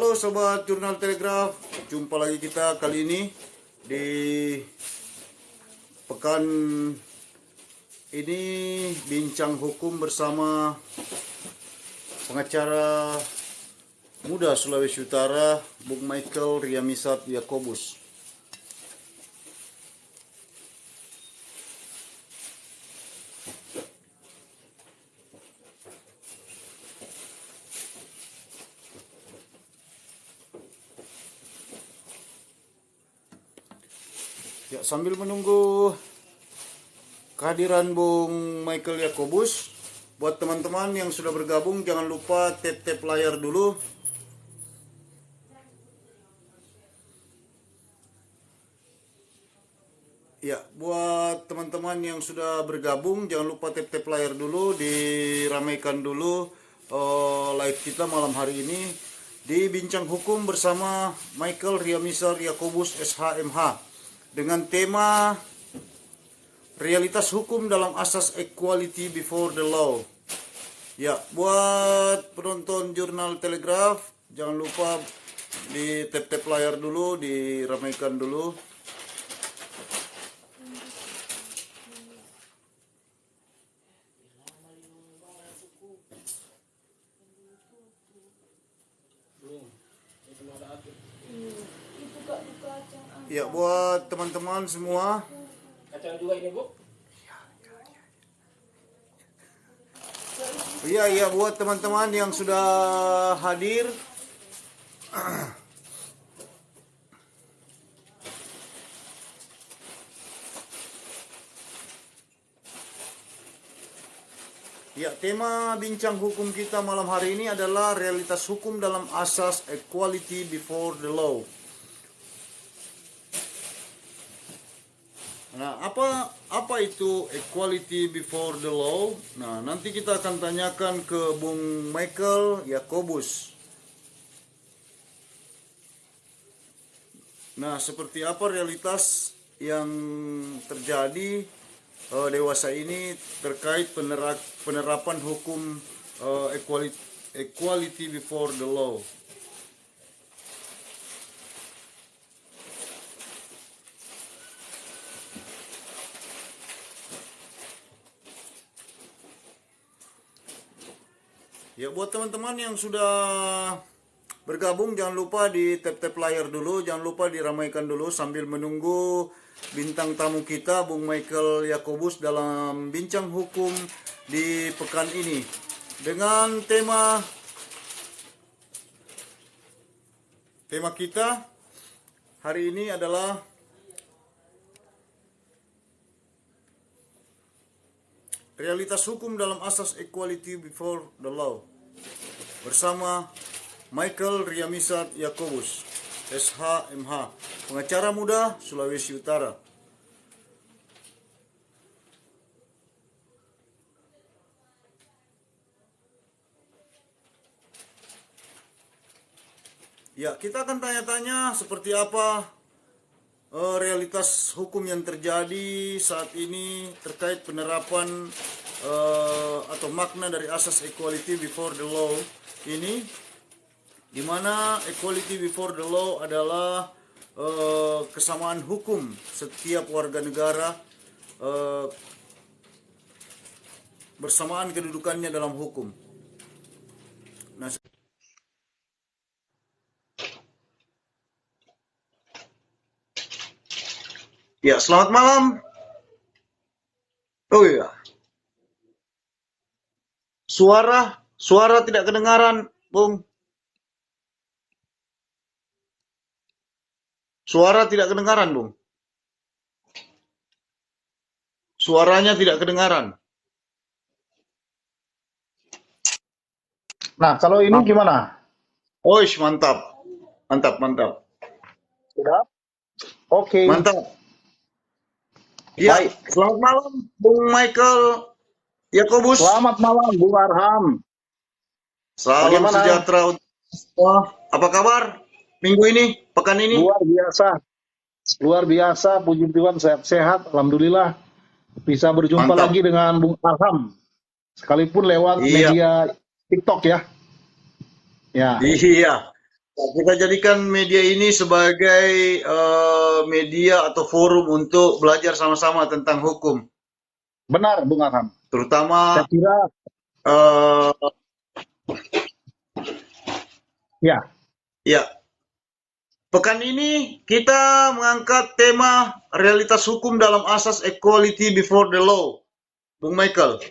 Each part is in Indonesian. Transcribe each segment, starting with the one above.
Halo Sobat Jurnal Telegraf, jumpa lagi kita kali ini di pekan ini bincang hukum bersama pengacara muda Sulawesi Utara, Bung Michael Riamisat Yakobus. Ya, sambil menunggu kehadiran Bung Michael Yakobus, buat teman-teman yang sudah bergabung jangan lupa tap-tap layar dulu. Ya, buat teman-teman yang sudah bergabung jangan lupa tap-tap layar dulu, diramaikan dulu live kita malam hari ini di Bincang Hukum bersama Michael Riamisar Yakobus SHMH dengan tema realitas hukum dalam asas equality before the law. Ya, buat penonton Jurnal Telegraf jangan lupa di tap-tap layar dulu, diramaikan dulu. Ya, buat teman-teman semua. Kacang juga ini, Bu? Iya, buat teman-teman yang sudah hadir. Ya, tema bincang hukum kita malam hari ini adalah realitas hukum dalam asas equality before the law. Nah, apa itu equality before the law? Nah, nanti kita akan tanyakan ke Bung Michael Yakobus. Nah, seperti apa realitas yang terjadi dewasa ini terkait penerapan hukum equality before the law. Ya, buat teman-teman yang sudah bergabung jangan lupa di tap-tap layar dulu, jangan lupa diramaikan dulu sambil menunggu bintang tamu kita Bung Michael Yakobus dalam bincang hukum di pekan ini dengan tema kita hari ini adalah realitas hukum dalam asas equality before the law bersama Michael Riamisat Yakobus SHMH, pengacara muda Sulawesi Utara. Ya, kita akan tanya-tanya seperti apa realitas hukum yang terjadi saat ini terkait penerapan atau makna dari asas equality before the law ini, di mana equality before the law adalah kesamaan hukum setiap warga negara, bersamaan kedudukannya dalam hukum. Nah, ya, selamat malam. Oh iya. Suara tidak kedengaran, Bung. Suara tidak kedengaran, Bung. Suaranya tidak kedengaran. Nah, kalau ini gimana? Oish, mantap. Mantap. Sudah? Oke. Mantap. Ya, Baik. selamat malam, Bung Michael Yakobus. Selamat malam, Bung Arham. Salam Bagaimana? sejahtera untuk semua. Apa kabar minggu ini, pekan ini? Luar biasa, puji Tuhan sehat-sehat, alhamdulillah. Bisa berjumpa Mantap. lagi dengan Bung Arham, sekalipun lewat Iya. media TikTok ya. Ya. Iya. Kita jadikan media ini sebagai media atau forum untuk belajar sama-sama tentang hukum, Benar, Bung Arham. Saya terutama kira, eh, ya, ya, pekan ini kita mengangkat tema realitas hukum dalam asas equality before the law, Bung Michael.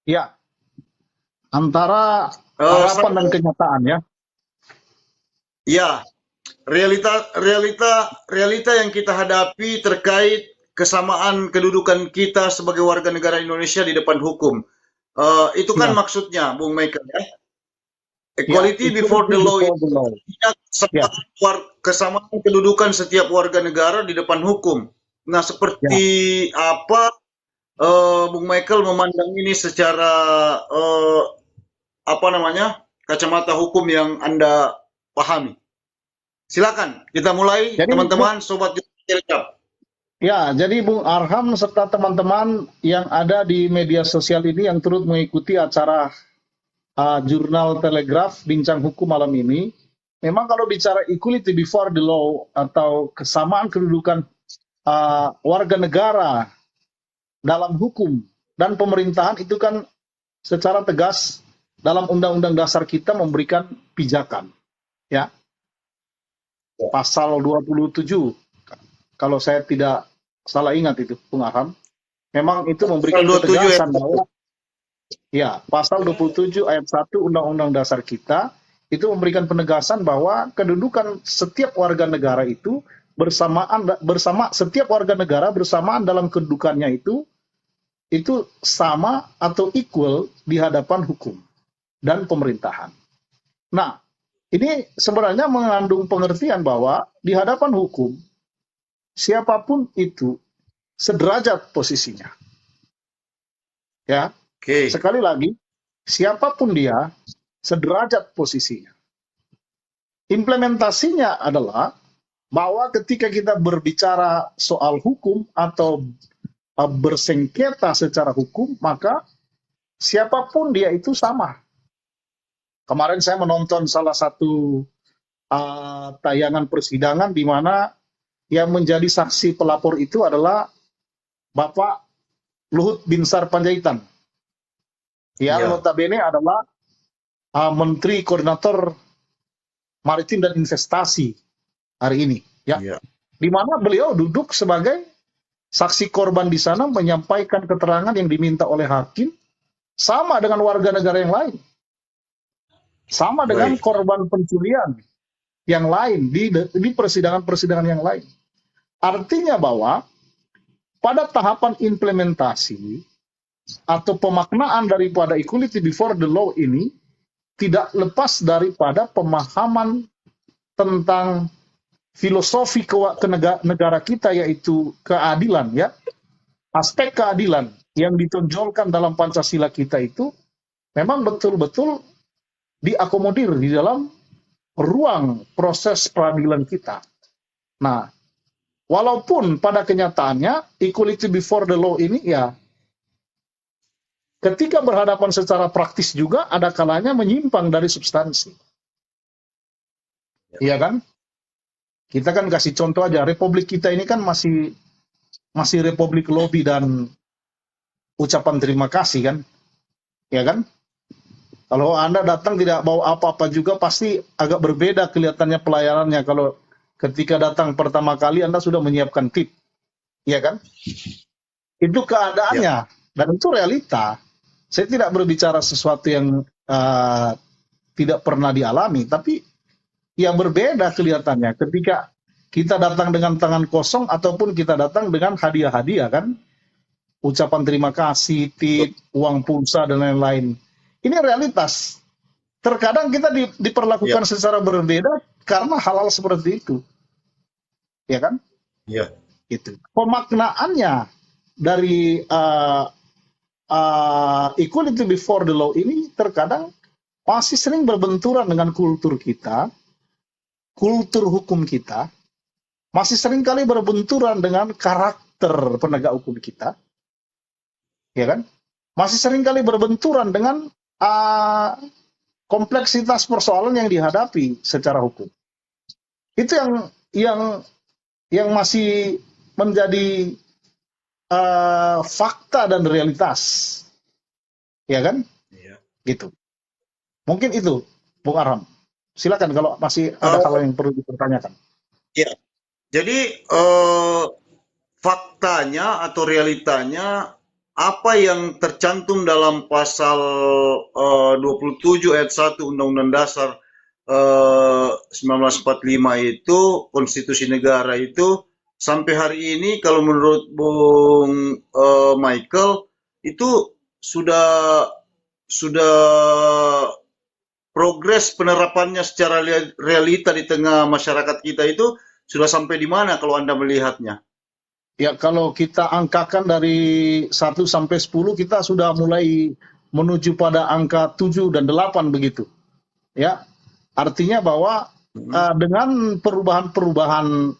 ya, antara Eh, harapan dan saya- kenyataan ya. ya, realita yang kita hadapi terkait kesamaan kedudukan kita sebagai warga negara Indonesia di depan hukum. Itu kan Ya, maksudnya, Bung Michael ya. ya, Equality before equality the law before itu the law. artinya Ya, kesamaan kedudukan setiap warga negara di depan hukum. Nah, ya. seperti apa Bung Michael memandang ini secara eh, apa namanya kacamata hukum yang Anda pahami? Silakan, kita mulai Jadi, teman-teman, sobat Cilacap. jadi Bung Arham serta teman-teman yang ada di media sosial ini yang turut mengikuti acara Jurnal Telegraf Bincang Hukum malam ini, memang kalau bicara equality before the law atau kesamaan kedudukan warga negara dalam hukum dan pemerintahan itu kan secara tegas dalam Undang-Undang Dasar kita memberikan pijakan, ya. Pasal 27, kalau saya tidak salah ingat itu, Bung Arham, memang itu memberikan Pasal 27 ayat ketegasan bahwa pasal 27 ayat 1 Undang-Undang Dasar kita itu memberikan penegasan bahwa kedudukan setiap warga negara itu bersama setiap warga negara bersamaan dalam kedudukannya itu sama atau equal di hadapan hukum dan pemerintahan. Nah, ini sebenarnya mengandung pengertian bahwa di hadapan hukum siapapun itu sederajat posisinya. Ya, Oke. sekali lagi, siapapun dia sederajat posisinya. Implementasinya adalah bahwa ketika kita berbicara soal hukum atau bersengketa secara hukum, maka siapapun dia itu sama. Kemarin saya menonton salah satu tayangan persidangan di mana yang menjadi saksi pelapor itu adalah Bapak Luhut Binsar Panjaitan. Yang Ya. notabene adalah Menteri Koordinator Maritim dan Investasi hari ini. Ya. Ya. Di mana beliau duduk sebagai saksi korban di sana menyampaikan keterangan yang diminta oleh hakim sama dengan warga negara yang lain. Sama dengan Baik. korban pencurian yang lain di persidangan-persidangan yang lain. Artinya bahwa pada tahapan implementasi atau pemaknaan daripada equality before the law ini tidak lepas daripada pemahaman tentang filosofi negara kita, yaitu keadilan, ya. Aspek keadilan yang ditonjolkan dalam Pancasila kita itu memang betul-betul diakomodir di dalam ruang proses peradilan kita. Nah, walaupun pada kenyataannya equality before the law ini ya ketika berhadapan secara praktis juga ada kalanya menyimpang dari substansi. Iya kan? Kita kan kasih contoh aja, Republik kita ini kan masih Republik lobby dan ucapan terima kasih kan? Ya kan? Kalau Anda datang tidak bawa apa-apa juga pasti agak berbeda kelihatannya pelayanannya kalau ketika datang pertama kali Anda sudah menyiapkan tip. Ya kan? Itu keadaannya dan itu realita. Saya tidak berbicara sesuatu yang tidak pernah dialami, tapi ya berbeda kelihatannya ketika kita datang dengan tangan kosong ataupun kita datang dengan hadiah-hadiah kan, ucapan terima kasih, tip, uang pulsa dan lain-lain. Ini realitas. Terkadang kita diperlakukan secara berbeda karena hal-hal seperti itu, ya kan? Ya. Itu pemaknaannya dari equality before the law ini terkadang masih sering berbenturan dengan kultur kita, kultur hukum kita, masih sering kali berbenturan dengan karakter penegak hukum kita, ya kan? Masih sering kali berbenturan dengan kompleksitas persoalan yang dihadapi secara hukum. Itu yang masih menjadi fakta dan realitas, ya kan? Iya. Gitu. Mungkin itu, Bung Aram. Silakan kalau masih ada hal yang perlu dipertanyakan. Iya. Jadi faktanya atau realitanya apa yang tercantum dalam pasal 27 ayat 1 Undang-Undang Dasar 1945 itu, konstitusi negara itu, sampai hari ini kalau menurut Bung Michael itu sudah progres penerapannya secara realita di tengah masyarakat kita itu sudah sampai di mana kalau Anda melihatnya? Ya, kalau kita angkakan dari 1 sampai 10, kita sudah mulai menuju pada angka 7 dan 8 begitu. Ya, artinya bahwa dengan perubahan-perubahan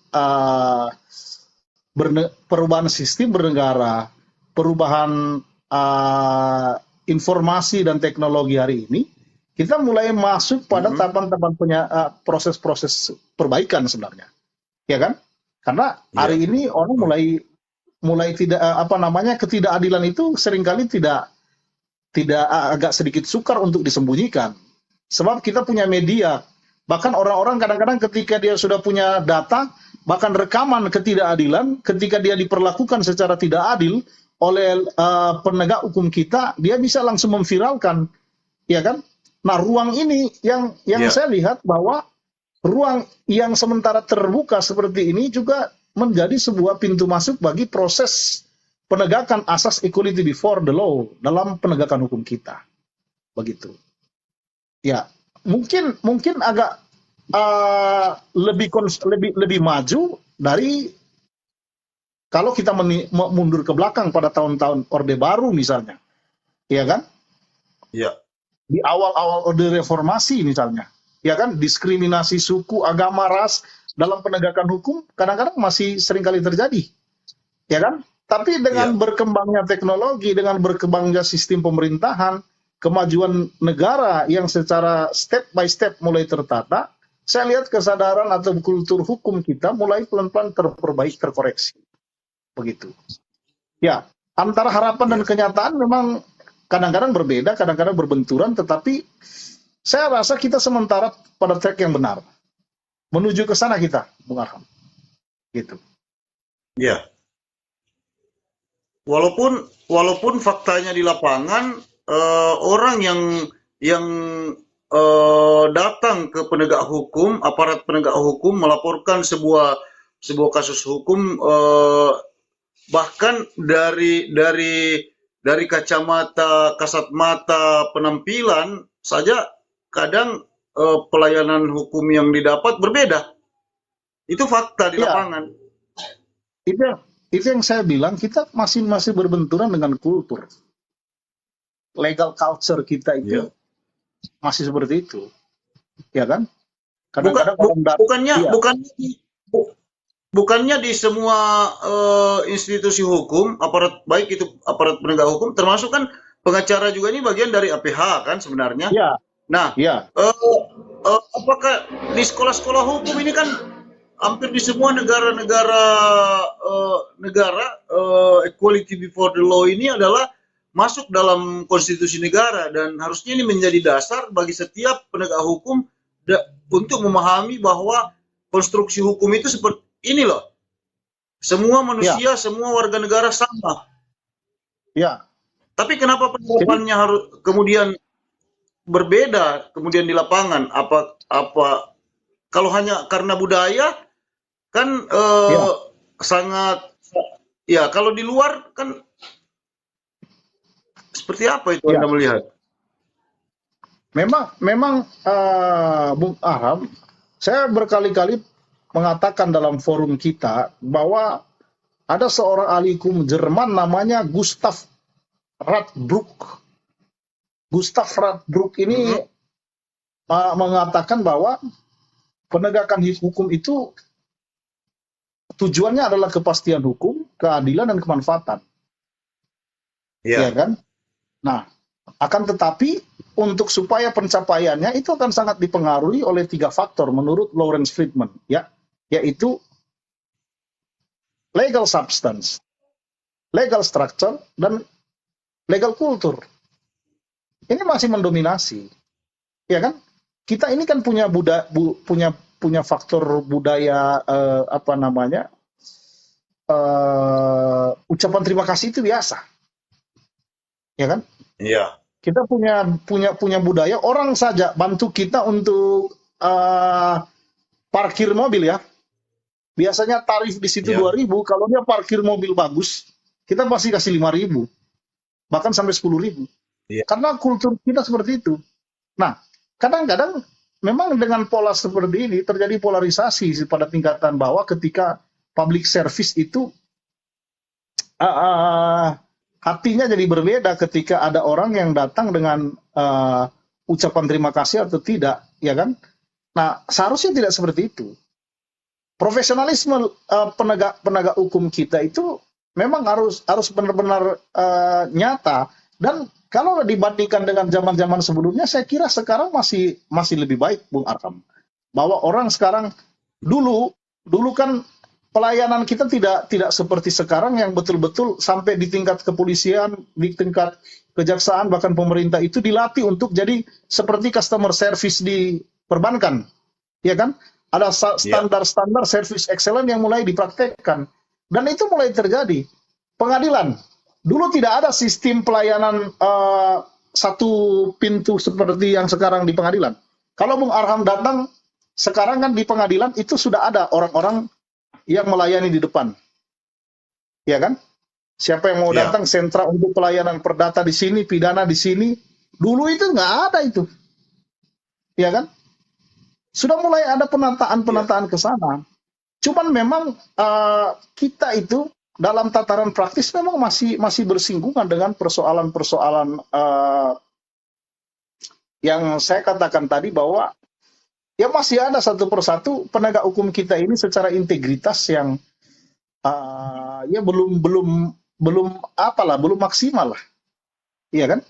perubahan sistem bernegara, perubahan informasi dan teknologi hari ini, kita mulai masuk pada tahapan-tahapan proses-proses perbaikan sebenarnya, ya kan? Karena hari ini orang mulai tidak ketidakadilan itu seringkali tidak agak sedikit sukar untuk disembunyikan. Sebab kita punya media, bahkan orang-orang kadang-kadang ketika dia sudah punya data, bahkan rekaman ketidakadilan, ketika dia diperlakukan secara tidak adil oleh penegak hukum kita, dia bisa langsung memviralkan, ya kan? Nah, ruang ini yang saya lihat bahwa ruang yang sementara terbuka seperti ini juga menjadi sebuah pintu masuk bagi proses penegakan asas equality before the law dalam penegakan hukum kita. Begitu. Ya, mungkin agak lebih maju dari kalau kita mundur ke belakang pada tahun-tahun Orde Baru misalnya. Ya kan? Iya. Di awal-awal Orde Reformasi misalnya. Ya kan, diskriminasi suku, agama, ras dalam penegakan hukum kadang-kadang masih seringkali terjadi. Ya kan? Tapi dengan berkembangnya teknologi, dengan berkembangnya sistem pemerintahan, kemajuan negara yang secara step by step mulai tertata, saya lihat kesadaran atau kultur hukum kita mulai pelan-pelan terkoreksi. Begitu. Ya, antara harapan dan kenyataan memang kadang-kadang berbeda, kadang-kadang berbenturan, tetapi saya rasa kita sementara pada track yang benar. Menuju ke sana kita, Bung Arham. Gitu. Ya. Walaupun faktanya di lapangan orang yang datang ke penegak hukum, aparat penegak hukum melaporkan sebuah kasus hukum, bahkan dari kacamata kasat mata penampilan saja kadang pelayanan hukum yang didapat berbeda. Itu fakta di lapangan. Itu yang saya bilang, kita masih berbenturan dengan kultur. Legal culture kita itu masih seperti itu. Ya kan? Kadang-kadang bukannya di semua institusi hukum, baik itu aparat penegak hukum, termasuk kan pengacara juga ini bagian dari APH kan sebenarnya. Ya. Nah, apakah di sekolah-sekolah hukum ini kan hampir di semua negara equality before the law ini adalah masuk dalam konstitusi negara, dan harusnya ini menjadi dasar bagi setiap penegak hukum untuk memahami bahwa konstruksi hukum itu seperti ini loh. Semua manusia, semua warga negara sama. Ya. Tapi kenapa penerapannya harus kemudian berbeda kemudian di lapangan? Apa kalau hanya karena budaya kan sangat kalau di luar kan seperti apa itu Anda melihat? Memang Bung Aram, saya berkali-kali mengatakan dalam forum kita bahwa ada seorang ahli hukum Jerman namanya Gustav Radbruch. Gustav Radbruch ini mengatakan bahwa penegakan hukum itu tujuannya adalah kepastian hukum, keadilan, dan kemanfaatan. Ya kan? Nah, akan tetapi untuk supaya pencapaiannya itu akan sangat dipengaruhi oleh 3 faktor menurut Lawrence Friedman, ya, yaitu legal substance, legal structure, dan legal culture. Ini masih mendominasi, ya kan? Kita ini kan punya punya faktor budaya, apa namanya, ucapan terima kasih itu biasa, ya kan? Iya. Kita punya budaya, orang saja bantu kita untuk parkir mobil, ya. Biasanya tarif di situ Iya. 2.000, kalau dia parkir mobil bagus, kita pasti kasih 5.000, bahkan sampai 10.000. Iya. Karena kultur kita seperti itu. Nah, kadang-kadang memang dengan pola seperti ini terjadi polarisasi pada tingkatan bawah ketika public service itu hatinya jadi berbeda ketika ada orang yang datang dengan ucapan terima kasih atau tidak, ya kan? Nah, seharusnya tidak seperti itu. Profesionalisme penegak hukum kita itu memang harus benar-benar nyata, dan kalau dibandingkan dengan zaman-zaman sebelumnya, saya kira sekarang masih lebih baik, Bung Arkam. Bahwa orang sekarang dulu kan pelayanan kita tidak seperti sekarang yang betul-betul sampai di tingkat kepolisian, di tingkat kejaksaan, bahkan pemerintah itu dilatih untuk jadi seperti customer service di perbankan, ya kan? Ada standar-standar service excellent yang mulai dipraktekkan, dan itu mulai terjadi. Pengadilan dulu tidak ada sistem pelayanan satu pintu seperti yang sekarang di pengadilan. Kalau Bung Arham datang sekarang kan di pengadilan itu sudah ada orang-orang yang melayani di depan, ya kan? Siapa yang mau datang sentra untuk pelayanan perdata di sini, pidana di sini, dulu itu nggak ada itu, ya kan? Sudah mulai ada penataan ke sana. Cuman memang kita itu dalam tataran praktis memang masih bersinggungan dengan persoalan-persoalan yang saya katakan tadi, bahwa ya masih ada satu persatu penegak hukum kita ini secara integritas yang ya belum maksimal lah, iya kan?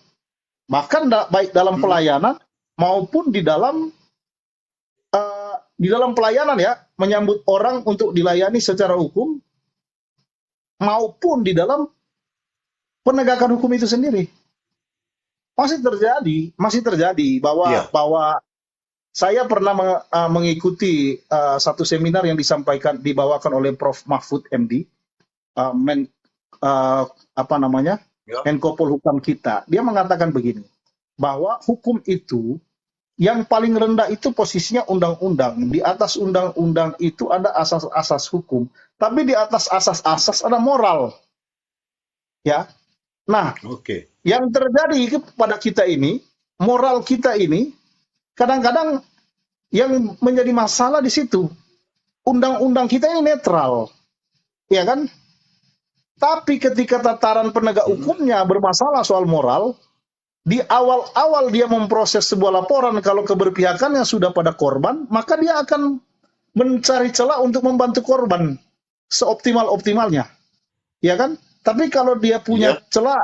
Bahkan baik dalam pelayanan maupun di dalam pelayanan, ya, menyambut orang untuk dilayani secara hukum, maupun di dalam penegakan hukum itu sendiri masih terjadi bahwa saya pernah mengikuti satu seminar yang dibawakan oleh Prof. Mahfud MD, Menko Polhukam kita. Dia mengatakan begini, bahwa hukum itu yang paling rendah itu posisinya undang-undang. Di atas undang-undang itu ada asas-asas hukum, tapi di atas asas-asas ada moral. Ya. Nah, yang terjadi kepada kita ini, moral kita ini kadang-kadang yang menjadi masalah di situ. Undang-undang kita ini netral, ya kan? Tapi ketika tataran penegak hukumnya bermasalah soal moral, di awal-awal dia memproses sebuah laporan, kalau keberpihakannya sudah pada korban, maka dia akan mencari celah untuk membantu korban seoptimal-optimalnya, ya kan? Tapi kalau dia punya celah,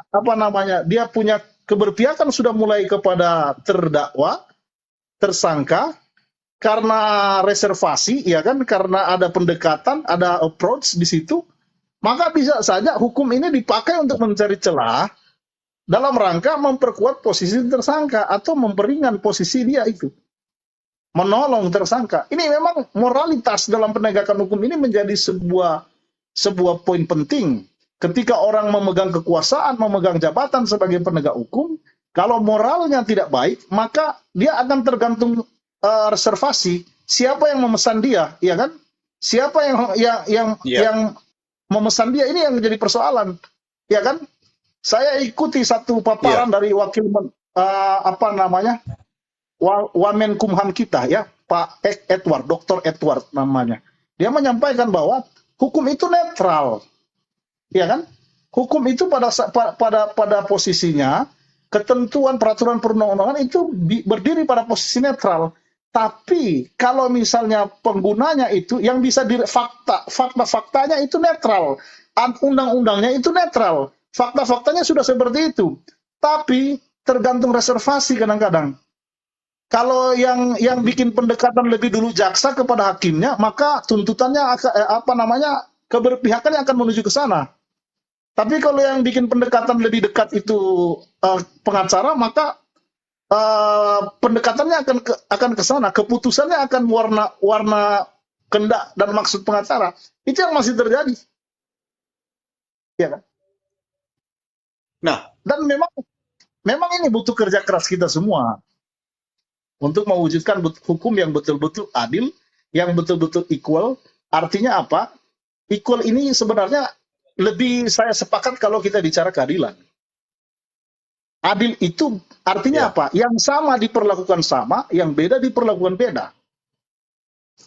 dia punya keberpihakan sudah mulai kepada terdakwa, tersangka, karena reservasi, ya kan? Karena ada pendekatan, ada approach di situ, maka bisa saja hukum ini dipakai untuk mencari celah dalam rangka memperkuat posisi tersangka atau memperingan posisi dia itu, menolong tersangka. Ini memang moralitas dalam penegakan hukum ini menjadi sebuah poin penting. Ketika orang memegang kekuasaan, memegang jabatan sebagai penegak hukum, kalau moralnya tidak baik, maka dia akan tergantung reservasi. Siapa yang memesan dia, ya kan? Siapa yang memesan dia, ini yang menjadi persoalan, ya kan? Saya ikuti satu paparan dari wakil Wamenkumham kita, ya, Pak Edward, Dr. Edward namanya. Dia menyampaikan bahwa hukum itu netral, ya kan? Hukum itu pada posisinya, ketentuan peraturan perundang-undangan itu berdiri pada posisi netral. Tapi kalau misalnya penggunanya itu yang bisa fakta-faktanya itu netral, undang-undangnya itu netral. Fakta-faktanya sudah seperti itu. Tapi tergantung reservasi kadang-kadang. Kalau yang bikin pendekatan lebih dulu jaksa kepada hakimnya, maka tuntutannya keberpihakannya akan menuju ke sana. Tapi kalau yang bikin pendekatan lebih dekat itu pengacara, maka pendekatannya akan ke sana. Keputusannya akan warna kehendak dan maksud pengacara. Itu yang masih terjadi. Ya kan? Nah, Dan memang ini butuh kerja keras kita semua untuk mewujudkan hukum yang betul-betul adil, yang betul-betul equal. Artinya apa? Equal ini sebenarnya lebih saya sepakat kalau kita bicara keadilan. Adil itu artinya Ya. apa? Yang sama diperlakukan sama, yang beda diperlakukan beda.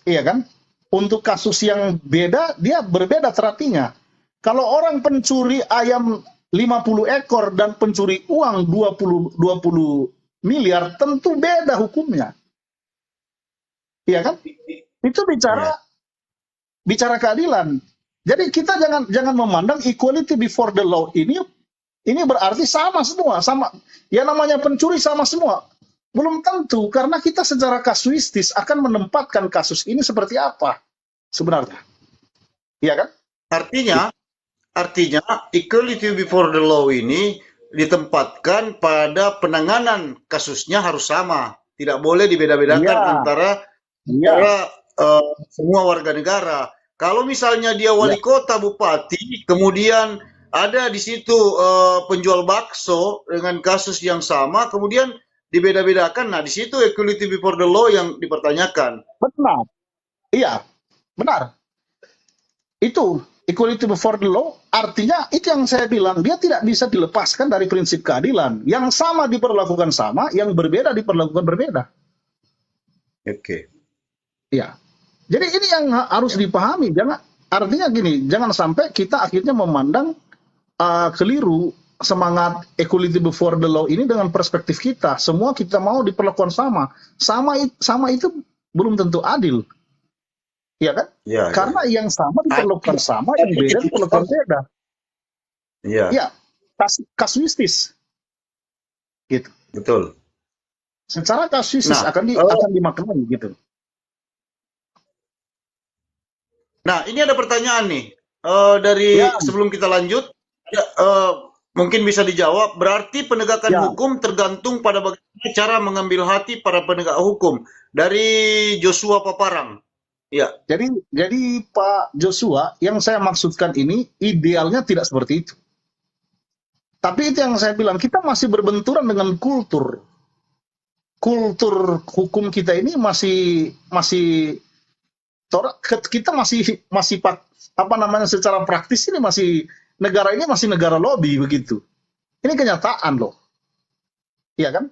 Iya kan? Untuk kasus yang beda, dia berbeda terapinya. Kalau orang pencuri ayam 50 ekor dan pencuri uang 20 miliar, tentu beda hukumnya. Iya kan? Itu bicara keadilan. Jadi kita jangan memandang equality before the law ini berarti sama semua, sama. Ya namanya pencuri sama semua. Belum tentu, karena kita secara kasuistis akan menempatkan kasus ini seperti apa sebenarnya. Iya kan? Artinya equality before the law ini ditempatkan pada penanganan kasusnya harus sama, tidak boleh dibeda-bedakan Iya. antara semua warga negara. Kalau misalnya dia wali kota, bupati, kemudian ada di situ penjual bakso dengan kasus yang sama, kemudian dibeda-bedakan. Nah, di situ equality before the law yang dipertanyakan. Benar. Iya, benar. Itu equality before the law, artinya itu yang saya bilang, dia tidak bisa dilepaskan dari prinsip keadilan. Yang sama diperlakukan sama, yang berbeda diperlakukan berbeda. Oke. Iya. Jadi ini yang harus dipahami. Artinya gini, jangan sampai kita akhirnya memandang keliru semangat equality before the law ini dengan perspektif kita. Semua kita mau diperlakukan sama. Sama itu belum tentu adil. Iya kan? Ya, Karena yang sama diperlakukan sama, yang beda diperlakukan beda. Iya. Ya, kasuistis. Gitu. Betul. Secara kasuistis akan dimaknai gitu. Nah, ini ada pertanyaan nih. Sebelum kita lanjut, mungkin bisa dijawab. Berarti penegakan hukum tergantung pada bagaimana cara mengambil hati para penegak hukum. Dari Joshua Paparang. Ya. Jadi Pak Joshua, yang saya maksudkan ini idealnya tidak seperti itu. Tapi itu yang saya bilang, kita masih berbenturan dengan kultur. Kultur hukum kita ini kita masih secara praktis ini negara ini masih negara lobby begitu. Ini kenyataan loh. Iya kan?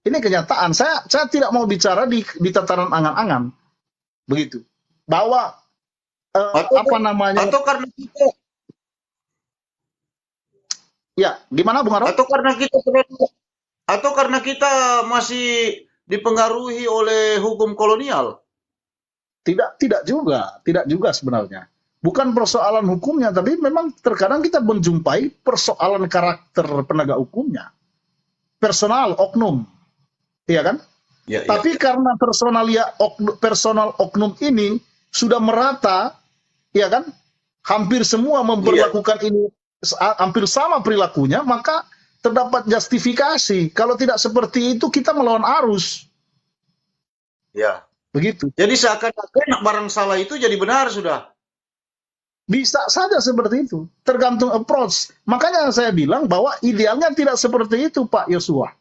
Ini kenyataan. Saya tidak mau bicara di tataran angan-angan. Begitu. Bahwa atau karena kita gimana Bung Arok? Atau karena kita masih dipengaruhi oleh hukum kolonial? Tidak juga sebenarnya. Bukan persoalan hukumnya, tapi memang terkadang kita menjumpai persoalan karakter penegak hukumnya. Personal, oknum. Iya kan? Ya, tapi karena personal oknum ini sudah merata, ya kan? Hampir semua memperlakukan ini hampir sama perilakunya, maka terdapat justifikasi. Kalau tidak seperti itu, kita melawan arus. Ya. Begitu. Jadi seakan-akan barang salah itu jadi benar sudah. Bisa saja seperti itu. Tergantung approach. Makanya saya bilang bahwa idealnya tidak seperti itu, Pak Joshua.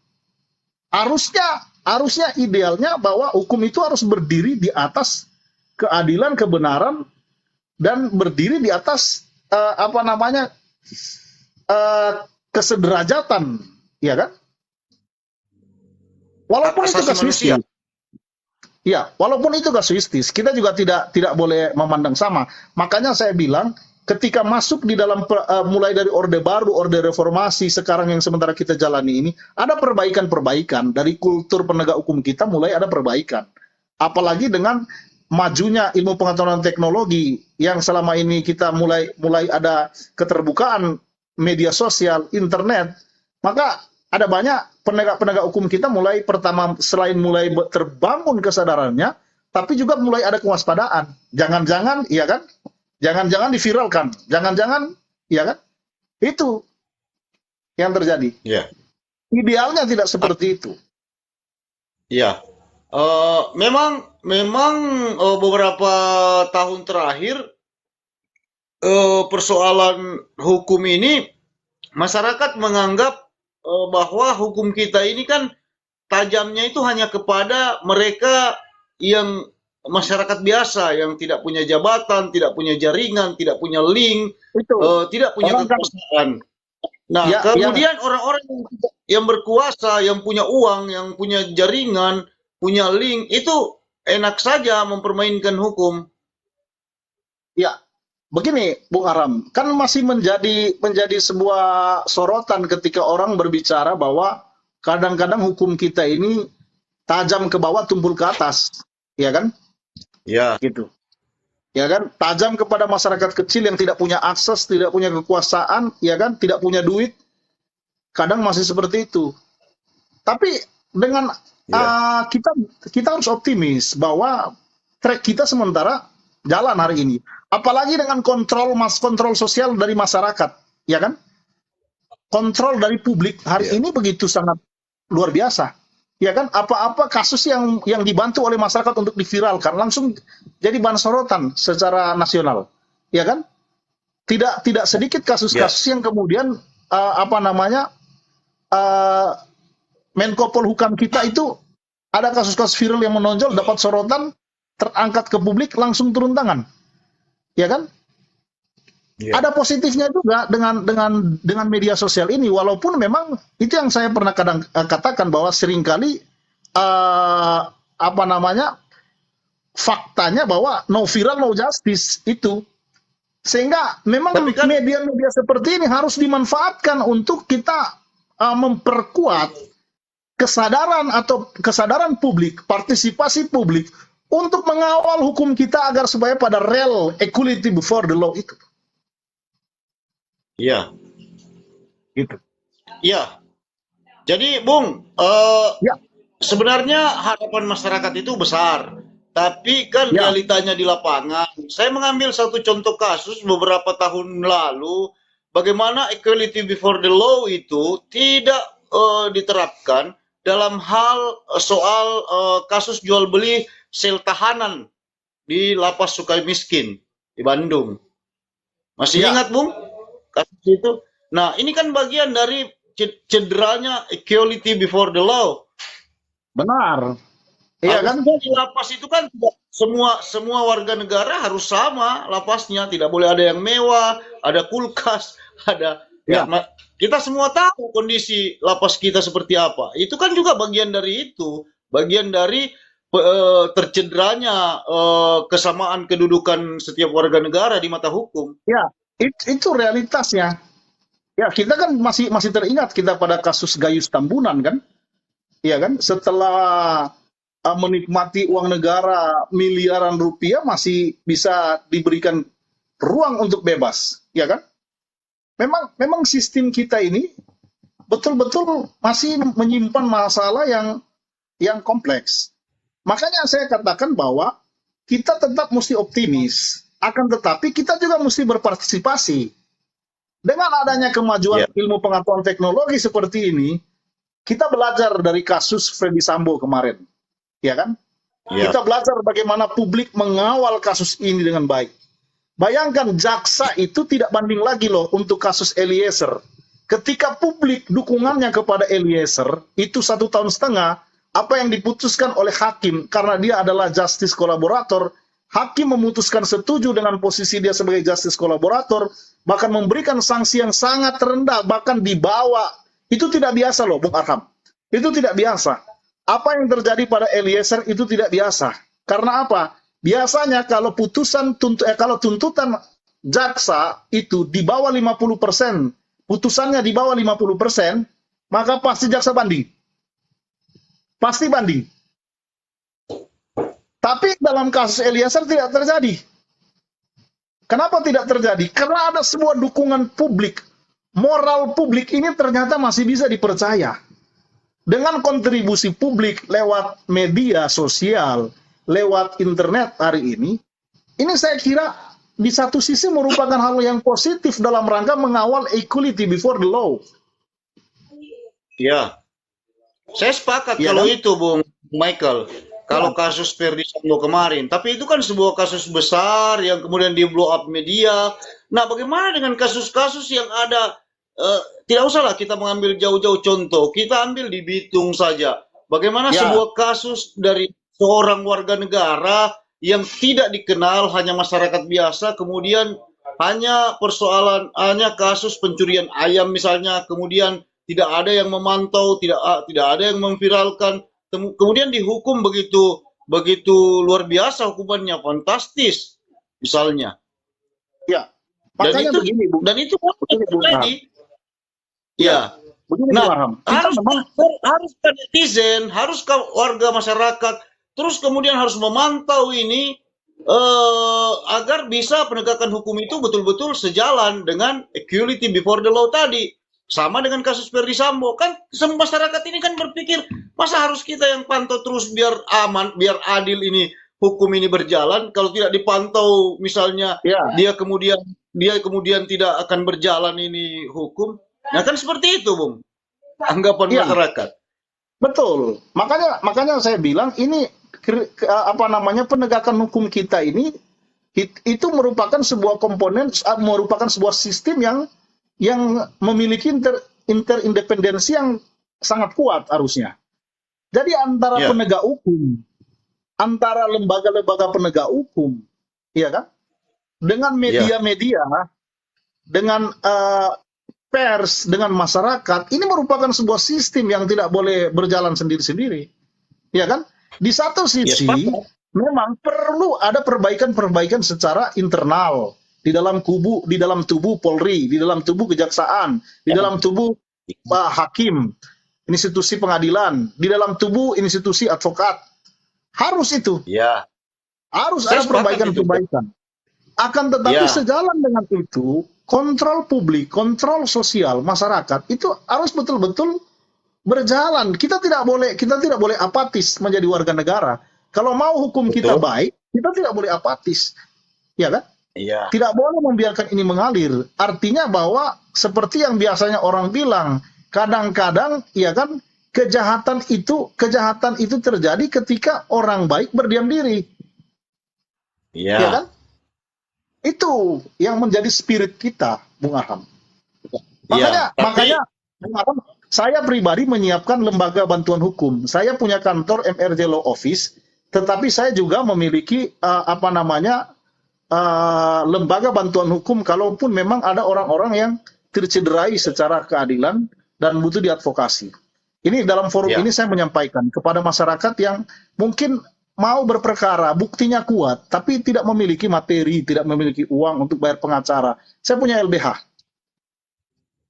Harusnya idealnya bahwa hukum itu harus berdiri di atas keadilan, kebenaran, dan berdiri di atas kesederajatan, ya kan? Walaupun itu kasuistis. Ya, walaupun itu kasuistis, kita juga tidak boleh memandang sama. Makanya saya bilang, ketika masuk di dalam mulai dari Orde Baru, Orde Reformasi, sekarang yang sementara kita jalani ini, ada perbaikan-perbaikan dari kultur penegak hukum kita, mulai ada perbaikan. Apalagi dengan majunya ilmu pengetahuan teknologi yang selama ini kita mulai ada keterbukaan media sosial, internet, maka ada banyak penegak-penegak hukum kita mulai pertama selain mulai terbangun kesadarannya, tapi juga mulai ada kewaspadaan. Jangan-jangan, iya kan? Jangan-jangan diviralkan. Jangan-jangan, iya kan? Itu yang terjadi. Ya. Idealnya tidak seperti itu. Ya. Memang beberapa tahun terakhir persoalan hukum ini masyarakat menganggap bahwa hukum kita ini kan tajamnya itu hanya kepada mereka yang masyarakat biasa yang tidak punya jabatan, tidak punya jaringan, tidak punya link, Itu. tidak punya Orang kan, kekuasaan. Nah, ya, kemudian orang-orang yang berkuasa, yang punya uang, yang punya jaringan, punya link, itu enak saja mempermainkan hukum. ya, begini, Bung Aram, kan masih menjadi sebuah sorotan ketika orang berbicara bahwa kadang-kadang hukum kita ini tajam ke bawah, tumpul ke atas, ya kan? Ya, Gitu. Ya kan, tajam kepada masyarakat kecil yang tidak punya akses, tidak punya kekuasaan, ya kan, tidak punya duit, kadang masih seperti itu. Tapi dengan kita harus optimis bahwa track kita sementara jalan hari ini. Apalagi dengan kontrol sosial dari masyarakat, ya kan? Kontrol dari publik hari ini begitu sangat luar biasa. Ya kan, apa-apa kasus yang dibantu oleh masyarakat untuk diviralkan langsung jadi bahan sorotan secara nasional, ya kan? Tidak sedikit kasus-kasus yang kemudian Menko Polhukam kita itu ada kasus-kasus viral yang menonjol, dapat sorotan, terangkat ke publik, langsung turun tangan, ya kan? Ada positifnya juga dengan media sosial ini, walaupun memang itu yang saya pernah kadang katakan bahwa seringkali faktanya bahwa no viral no justice itu, sehingga memang media-media seperti ini harus dimanfaatkan untuk kita memperkuat kesadaran publik, partisipasi publik untuk mengawal hukum kita agar supaya pada real equality before the law itu. Iya. Gitu. Iya. Jadi, Bung, Ya. sebenarnya harapan masyarakat itu besar, tapi kan realitanya di lapangan. Saya mengambil satu contoh kasus beberapa tahun lalu, bagaimana equality before the law itu tidak diterapkan dalam hal soal kasus jual beli sel tahanan di Lapas Sukamiskin di Bandung. Masih ingat, Bung? Kasus itu. Nah, ini kan bagian dari cederanya equality before the law. Benar. Iya kan? Di lapas itu kan semua warga negara harus sama lapasnya, tidak boleh ada yang mewah, ada kulkas, ada kita semua tahu kondisi lapas kita seperti apa. Itu kan juga bagian dari itu, bagian dari tercederanya kesamaan kedudukan setiap warga negara di mata hukum. Ya, itu realitasnya. Ya, kita kan masih teringat kita pada kasus Gayus Tambunan kan? Iya kan? Setelah menikmati uang negara miliaran rupiah masih bisa diberikan ruang untuk bebas, ya kan? Memang sistem kita ini betul-betul masih menyimpan masalah yang kompleks. Makanya saya katakan bahwa kita tetap mesti optimis, akan tetapi kita juga mesti berpartisipasi. Dengan adanya kemajuan ilmu pengetahuan teknologi seperti ini, kita belajar dari kasus Freddy Sambo kemarin, ya kan? Kita belajar bagaimana publik mengawal kasus ini dengan baik. Bayangkan jaksa itu tidak banding lagi loh untuk kasus Eliezer. Ketika publik dukungannya kepada Eliezer itu 1,5 tahun, apa yang diputuskan oleh hakim karena dia adalah justice kolaborator, hakim memutuskan setuju dengan posisi dia sebagai justice kolaborator, bahkan memberikan sanksi yang sangat rendah, bahkan dibawa. Itu tidak biasa loh, Bung Arham. Itu tidak biasa. Apa yang terjadi pada Eliezer itu tidak biasa. Karena apa? Biasanya kalau kalau tuntutan jaksa itu di bawah 50%, putusannya di bawah 50%, maka pasti jaksa banding. Pasti banding. Tapi dalam kasus Eliezer tidak terjadi. Kenapa tidak terjadi? Karena ada sebuah dukungan publik moral publik ini ternyata masih bisa dipercaya. Dengan kontribusi publik lewat media sosial, lewat internet hari ini saya kira di satu sisi merupakan hal yang positif dalam rangka mengawal equality before the law. Ya, saya sepakat Ya kalau kan? itu, Bung Michael. Kalau kasus Ferdi Sambo kemarin, tapi itu kan sebuah kasus besar yang kemudian di blow up media. Nah, bagaimana dengan kasus-kasus yang ada? Tidak usahlah kita mengambil jauh-jauh contoh. Kita ambil di Bitung saja. Bagaimana Ya, sebuah kasus dari seorang warga negara yang tidak dikenal, hanya masyarakat biasa, kemudian hanya kasus pencurian ayam misalnya, kemudian tidak ada yang memantau, tidak ada yang memviralkan, kemudian dihukum begitu begitu luar biasa, hukumannya fantastis misalnya. ya. Dan Makanya itu begini, Bu. dan itu Begini, Bung Raham. terjadi. Ya. Begini, Bung Nah, Raham. Kita memang haruskah netizen, haruskah warga masyarakat, terus kemudian harus memantau ini agar bisa penegakan hukum itu betul-betul sejalan dengan equality before the law tadi. Sama dengan kasus Ferdi Sambo, kan masyarakat ini kan berpikir, masa harus kita yang pantau terus biar aman, biar adil ini hukum ini berjalan, kalau tidak dipantau misalnya ya, dia kemudian tidak akan berjalan ini hukum. Nah, kan seperti itu, Bung. Anggapan ya, masyarakat. betul. Makanya saya bilang ini penegakan hukum kita ini itu merupakan sebuah komponen, merupakan sebuah sistem yang memiliki interindependensi yang sangat kuat harusnya. Jadi antara Ya, penegak hukum, antara lembaga-lembaga penegak hukum, ya kan, dengan ya, media-media, dengan pers, dengan masyarakat, ini merupakan sebuah sistem yang tidak boleh berjalan sendiri-sendiri, ya kan? Di satu ya sisi, sepakat. memang perlu ada perbaikan-perbaikan secara internal di dalam tubuh Polri, di dalam tubuh kejaksaan, di Ya, dalam tubuh hakim, institusi pengadilan, di dalam tubuh institusi advokat. Harus itu, ya, harus saya ada sepakat itu. perbaikan-perbaikan. Akan tetapi Ya, sejalan dengan itu, kontrol publik, kontrol sosial masyarakat itu harus betul-betul berjalan. Kita tidak boleh apatis menjadi warga negara. Kalau mau hukum kita betul. baik, kita tidak boleh apatis, ya kan? Iya, Tidak boleh membiarkan ini mengalir. Artinya bahwa seperti yang biasanya orang bilang, kadang-kadang, ya kan, kejahatan itu terjadi ketika orang baik berdiam diri, ya iya, kan? Itu yang menjadi spirit kita, Bung Aham. iya. Makanya, Bung Aham, saya pribadi menyiapkan lembaga bantuan hukum. Saya punya kantor MRJ Law Office, tetapi saya juga memiliki lembaga bantuan hukum kalaupun memang ada orang-orang yang tercederai secara keadilan dan butuh diadvokasi. Ini dalam forum Ya, ini saya menyampaikan kepada masyarakat yang mungkin mau berperkara, buktinya kuat, tapi tidak memiliki materi, tidak memiliki uang untuk bayar pengacara. Saya punya LBH.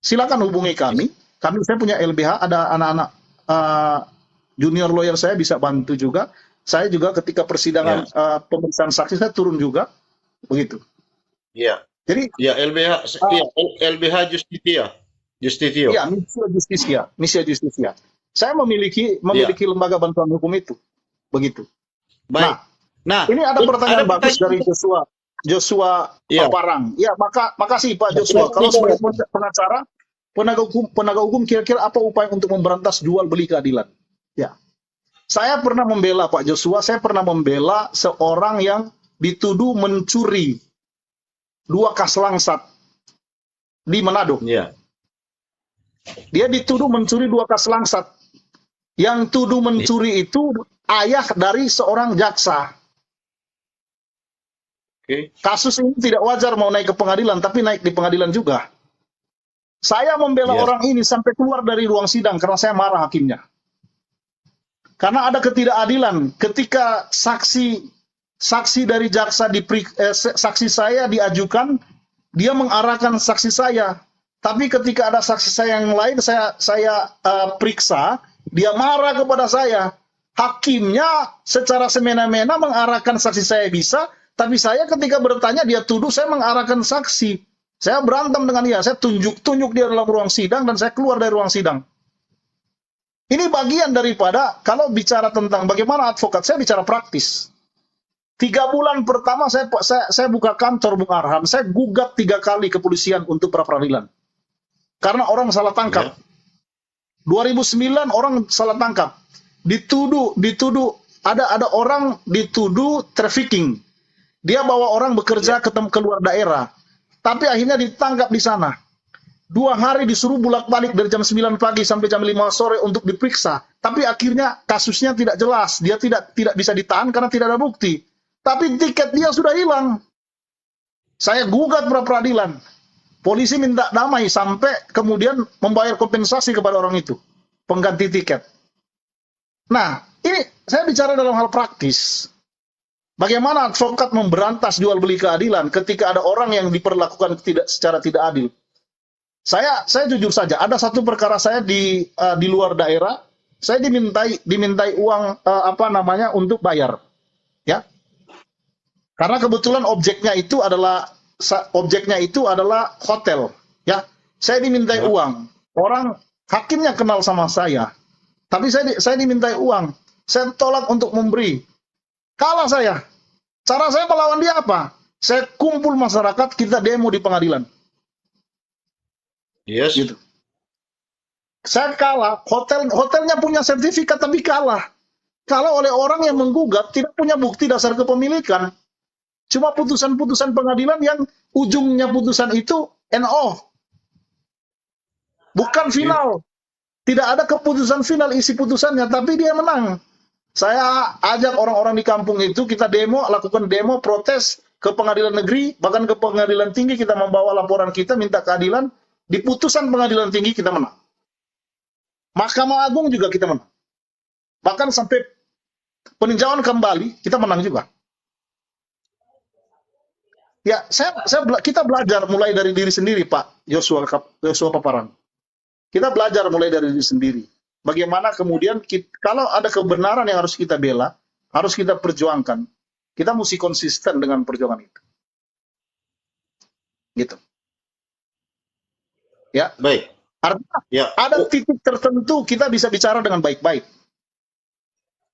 Silakan hubungi kami. Saya punya LBH, ada anak-anak junior lawyer saya bisa bantu juga. Saya juga ketika persidangan ya, pemeriksaan saksi saya turun juga, begitu. iya. Jadi Ya, LBH Justitio. ya, misia justisia. Saya memiliki Iya, lembaga bantuan hukum itu, begitu. baik. Nah, Nah, ini ada pertanyaan bagus dari pertanyaan. Joshua Iya, Paparang. Ya, makasih Pak Joshua. Kalau sebagai pengacara, penegak hukum kira-kira apa upaya untuk memberantas jual beli keadilan? Ya, saya pernah membela Pak Joshua. Saya pernah membela seorang yang dituduh mencuri 2 kas langsat di Manado. iya. Dia dituduh mencuri 2 kas langsat. Yang tuduh mencuri itu ayah dari seorang jaksa. Oke. Kasus ini tidak wajar mau naik ke pengadilan, tapi naik di pengadilan juga. Saya membela Iya, orang ini sampai keluar dari ruang sidang karena saya marah hakimnya. Karena ada ketidakadilan ketika saksi dari jaksa saksi saya diajukan, dia mengarahkan saksi saya. Tapi ketika ada saksi saya yang lain, saya periksa, dia marah kepada saya. Hakimnya secara semena-mena mengarahkan saksi saya bisa, tapi saya ketika bertanya dia tuduh saya mengarahkan saksi. Saya berantem dengan dia, saya tunjuk-tunjuk dia dalam ruang sidang dan saya keluar dari ruang sidang. Ini bagian daripada kalau bicara tentang bagaimana advokat, saya bicara praktis. 3 bulan pertama saya buka kantor Bung Arham, saya gugat 3 kali kepolisian untuk pra peradilan. Karena orang salah tangkap. 2009 orang salah tangkap. Dituduh ada orang dituduh trafficking. Dia bawa orang bekerja ke luar daerah. Tapi akhirnya ditangkap di sana. 2 hari disuruh bolak-balik dari jam 9 pagi sampai jam 5 sore untuk diperiksa. Tapi akhirnya kasusnya tidak jelas. Dia tidak bisa ditahan karena tidak ada bukti. Tapi tiket dia sudah hilang. Saya gugat pra peradilan. Polisi minta damai sampai kemudian membayar kompensasi kepada orang itu. Pengganti tiket. Nah, ini saya bicara dalam hal praktis. Bagaimana advokat memberantas jual beli keadilan ketika ada orang yang diperlakukan secara tidak adil. Saya jujur saja, ada satu perkara saya di luar daerah, saya dimintai uang untuk bayar, ya. Karena kebetulan objeknya itu adalah hotel, ya. Saya dimintai uang. Orang hakimnya kenal sama saya, tapi saya dimintai uang. Saya tolak untuk memberi. Kalah saya. Cara saya melawan dia apa? Saya kumpul masyarakat, kita demo di pengadilan. Yes. Gitu. Saya kalah, hotelnya punya sertifikat tapi kalah. Kalau oleh orang yang menggugat tidak punya bukti dasar kepemilikan. Cuma putusan-putusan pengadilan yang ujungnya putusan itu NO. Bukan final. Tidak ada keputusan final isi putusannya, tapi dia menang. Saya ajak orang-orang di kampung itu, kita lakukan demo, protes ke pengadilan negeri, bahkan ke pengadilan tinggi, kita membawa laporan kita, minta keadilan. Di putusan pengadilan tinggi kita menang. Mahkamah Agung juga kita menang. Bahkan sampai peninjauan kembali kita menang juga. Ya, kita belajar mulai dari diri sendiri, Pak Yosua Paparan. Kita belajar mulai dari diri sendiri. Bagaimana kemudian kalau ada kebenaran yang harus kita bela, harus kita perjuangkan. Kita mesti konsisten dengan perjuangan itu. Gitu. Ya. Baik. Artinya Ya. ada titik tertentu kita bisa bicara dengan baik-baik.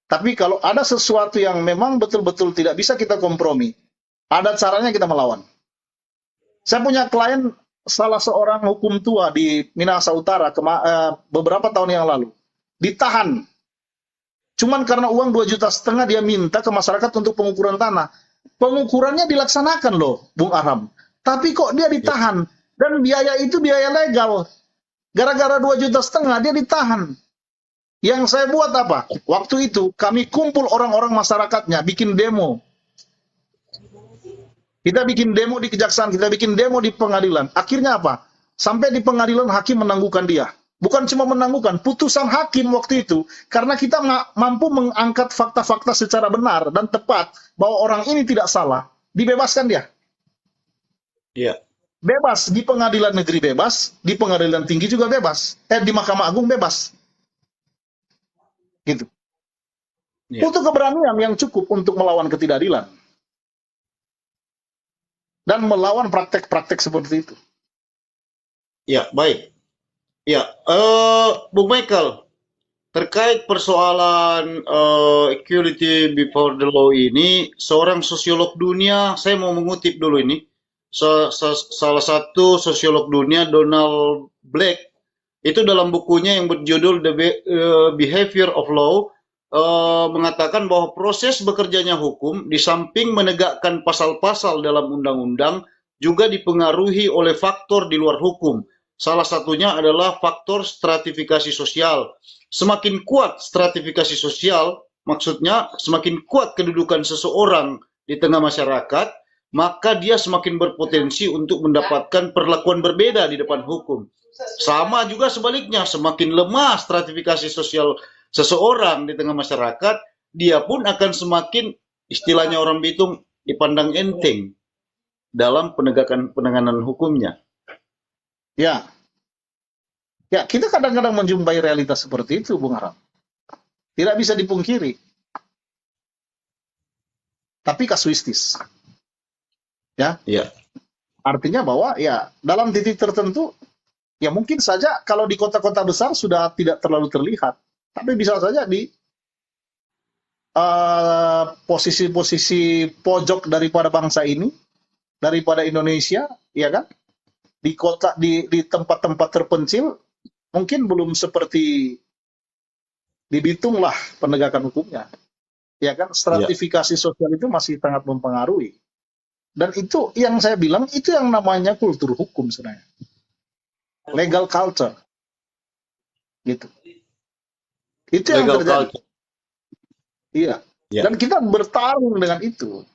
Tapi kalau ada sesuatu yang memang betul-betul tidak bisa kita kompromi, ada caranya kita melawan. Saya punya klien, salah seorang hukum tua di Minahasa Utara beberapa tahun yang lalu. Ditahan. Cuman karena uang 2,5 juta dia minta ke masyarakat untuk pengukuran tanah. Pengukurannya dilaksanakan loh, Bung Arham. Tapi kok dia ditahan? Dan biaya itu biaya legal. Gara-gara 2,5 juta dia ditahan. Yang saya buat apa? Waktu itu kami kumpul orang-orang masyarakatnya, bikin demo. Kita bikin demo di kejaksaan, kita bikin demo di pengadilan. Akhirnya apa? Sampai di pengadilan hakim menangguhkan dia. Bukan cuma menangguhkan, putusan hakim waktu itu, karena kita mampu mengangkat fakta-fakta secara benar dan tepat, bahwa orang ini tidak salah, dibebaskan dia. Iya. Bebas, di pengadilan negeri bebas, di pengadilan tinggi juga bebas. Di Mahkamah Agung bebas. Gitu. Ya. Butuh keberanian yang cukup untuk melawan ketidakadilan. Dan melawan praktek-praktek seperti itu. Ya, baik. Ya, Bung Michael, terkait persoalan equality before the law ini, seorang sosiolog dunia, saya mau mengutip dulu ini, salah satu sosiolog dunia, Donald Black, itu dalam bukunya yang berjudul The Behavior of Law, mengatakan bahwa proses bekerjanya hukum, di samping menegakkan pasal-pasal dalam undang-undang, juga dipengaruhi oleh faktor di luar hukum. Salah satunya adalah faktor stratifikasi sosial. Semakin kuat stratifikasi sosial, maksudnya semakin kuat kedudukan seseorang di tengah masyarakat, maka dia semakin berpotensi untuk mendapatkan perlakuan berbeda di depan hukum. Sama juga sebaliknya, semakin lemah stratifikasi sosial seseorang di tengah masyarakat, dia pun akan semakin, istilahnya orang Bitung, dipandang enteng dalam penanganan hukumnya. Ya. Ya, kita kadang-kadang menjumpai realitas seperti itu, Bung Arham. Tidak bisa dipungkiri. Tapi kasuistis. Ya. Ya. Artinya bahwa ya dalam titik tertentu ya mungkin saja kalau di kota-kota besar sudah tidak terlalu terlihat, tapi bisa saja di posisi-posisi pojok daripada bangsa ini, daripada Indonesia, ya kan? Di kota, di tempat-tempat terpencil, mungkin belum seperti di Bitung lah penegakan hukumnya, ya kan? Stratifikasi sosial itu masih sangat mempengaruhi. Dan itu yang saya bilang, itu yang namanya kultur hukum sebenarnya. Legal culture. Gitu. Itu yang Legal terjadi. culture. Iya. Ya. Dan kita bertarung dengan itu.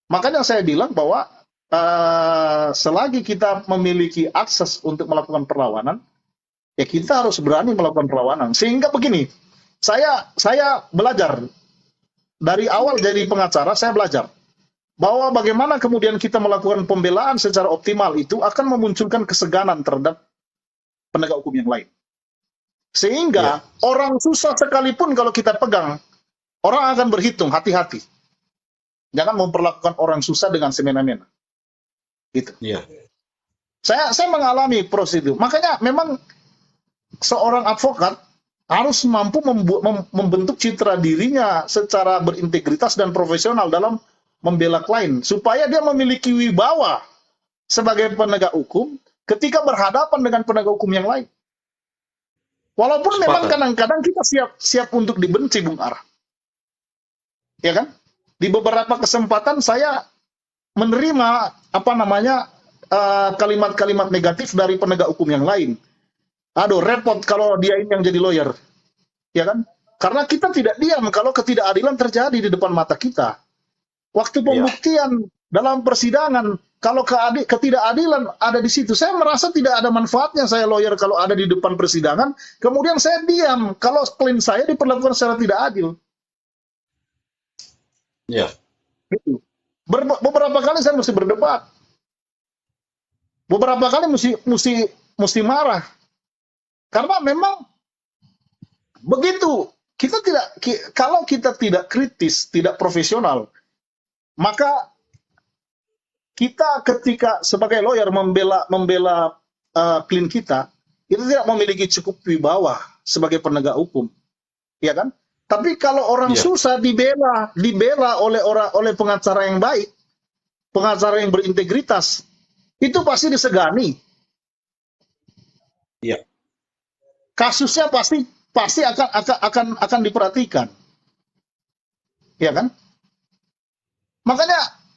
Makanya saya bilang bahwa selagi kita memiliki akses untuk melakukan perlawanan, ya kita harus berani melakukan perlawanan. Sehingga begini, saya belajar dari awal jadi pengacara, saya belajar bahwa bagaimana kemudian kita melakukan pembelaan secara optimal itu akan memunculkan keseganan terhadap penegak hukum yang lain. Sehingga orang susah sekalipun kalau kita pegang, orang akan berhitung, hati-hati. Jangan memperlakukan orang susah dengan semena-mena. Gitu. Iya. Saya mengalami proses itu. Makanya memang seorang advokat harus mampu membentuk citra dirinya secara berintegritas dan profesional dalam membela klien, supaya dia memiliki wibawa sebagai penegak hukum ketika berhadapan dengan penegak hukum yang lain. Walaupun memang kadang-kadang kita siap untuk dibenci, Bung Ara. Ya kan? Di beberapa kesempatan saya menerima kalimat-kalimat negatif dari penegak hukum yang lain. Aduh, repot kalau dia ini yang jadi lawyer. Ya kan? Karena kita tidak diam kalau ketidakadilan terjadi di depan mata kita. Waktu pembuktian dalam persidangan, kalau ketidakadilan ada di situ, saya merasa tidak ada manfaatnya saya lawyer kalau ada di depan persidangan, kemudian saya diam kalau klien saya diperlakukan secara tidak adil. Ya. Gitu. Beberapa kali saya mesti berdebat. Beberapa kali mesti marah. Karena memang begitu. Kalau kita tidak kritis, tidak profesional, maka kita ketika sebagai lawyer membela klien kita, itu tidak memiliki cukup wibawa sebagai penegak hukum, ya kan? Tapi kalau orang susah dibela oleh pengacara yang baik, pengacara yang berintegritas, itu pasti disegani. Iya. Kasusnya pasti akan diperhatikan, ya kan?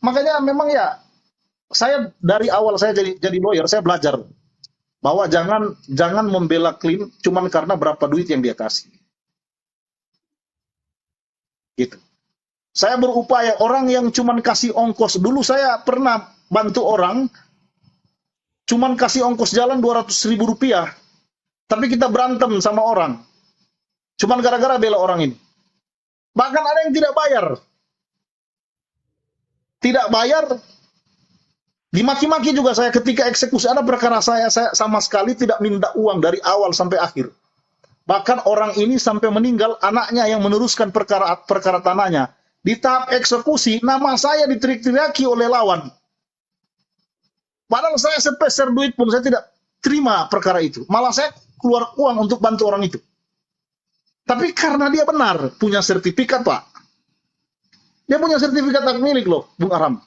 Makanya memang ya, saya dari awal saya jadi lawyer, saya belajar bahwa jangan membela klien cuman karena berapa duit yang dia kasih. Gitu. Saya berupaya, orang yang cuman kasih ongkos, dulu saya pernah bantu orang cuman kasih ongkos jalan 200.000 rupiah, tapi kita berantem sama orang cuman gara-gara bela orang ini. Bahkan ada yang tidak bayar, dimaki-maki juga saya ketika eksekusi. Ada perkara saya sama sekali tidak minta uang dari awal sampai akhir. Bahkan orang ini sampai meninggal, anaknya yang meneruskan perkara tanahnya. Di tahap eksekusi, nama saya diteriak-teriaki oleh lawan. Padahal saya sepeser duit pun saya tidak terima perkara itu. Malah saya keluar uang untuk bantu orang itu. Tapi karena dia benar, punya sertifikat, Pak. Dia punya sertifikat hak milik loh, Bung Aram.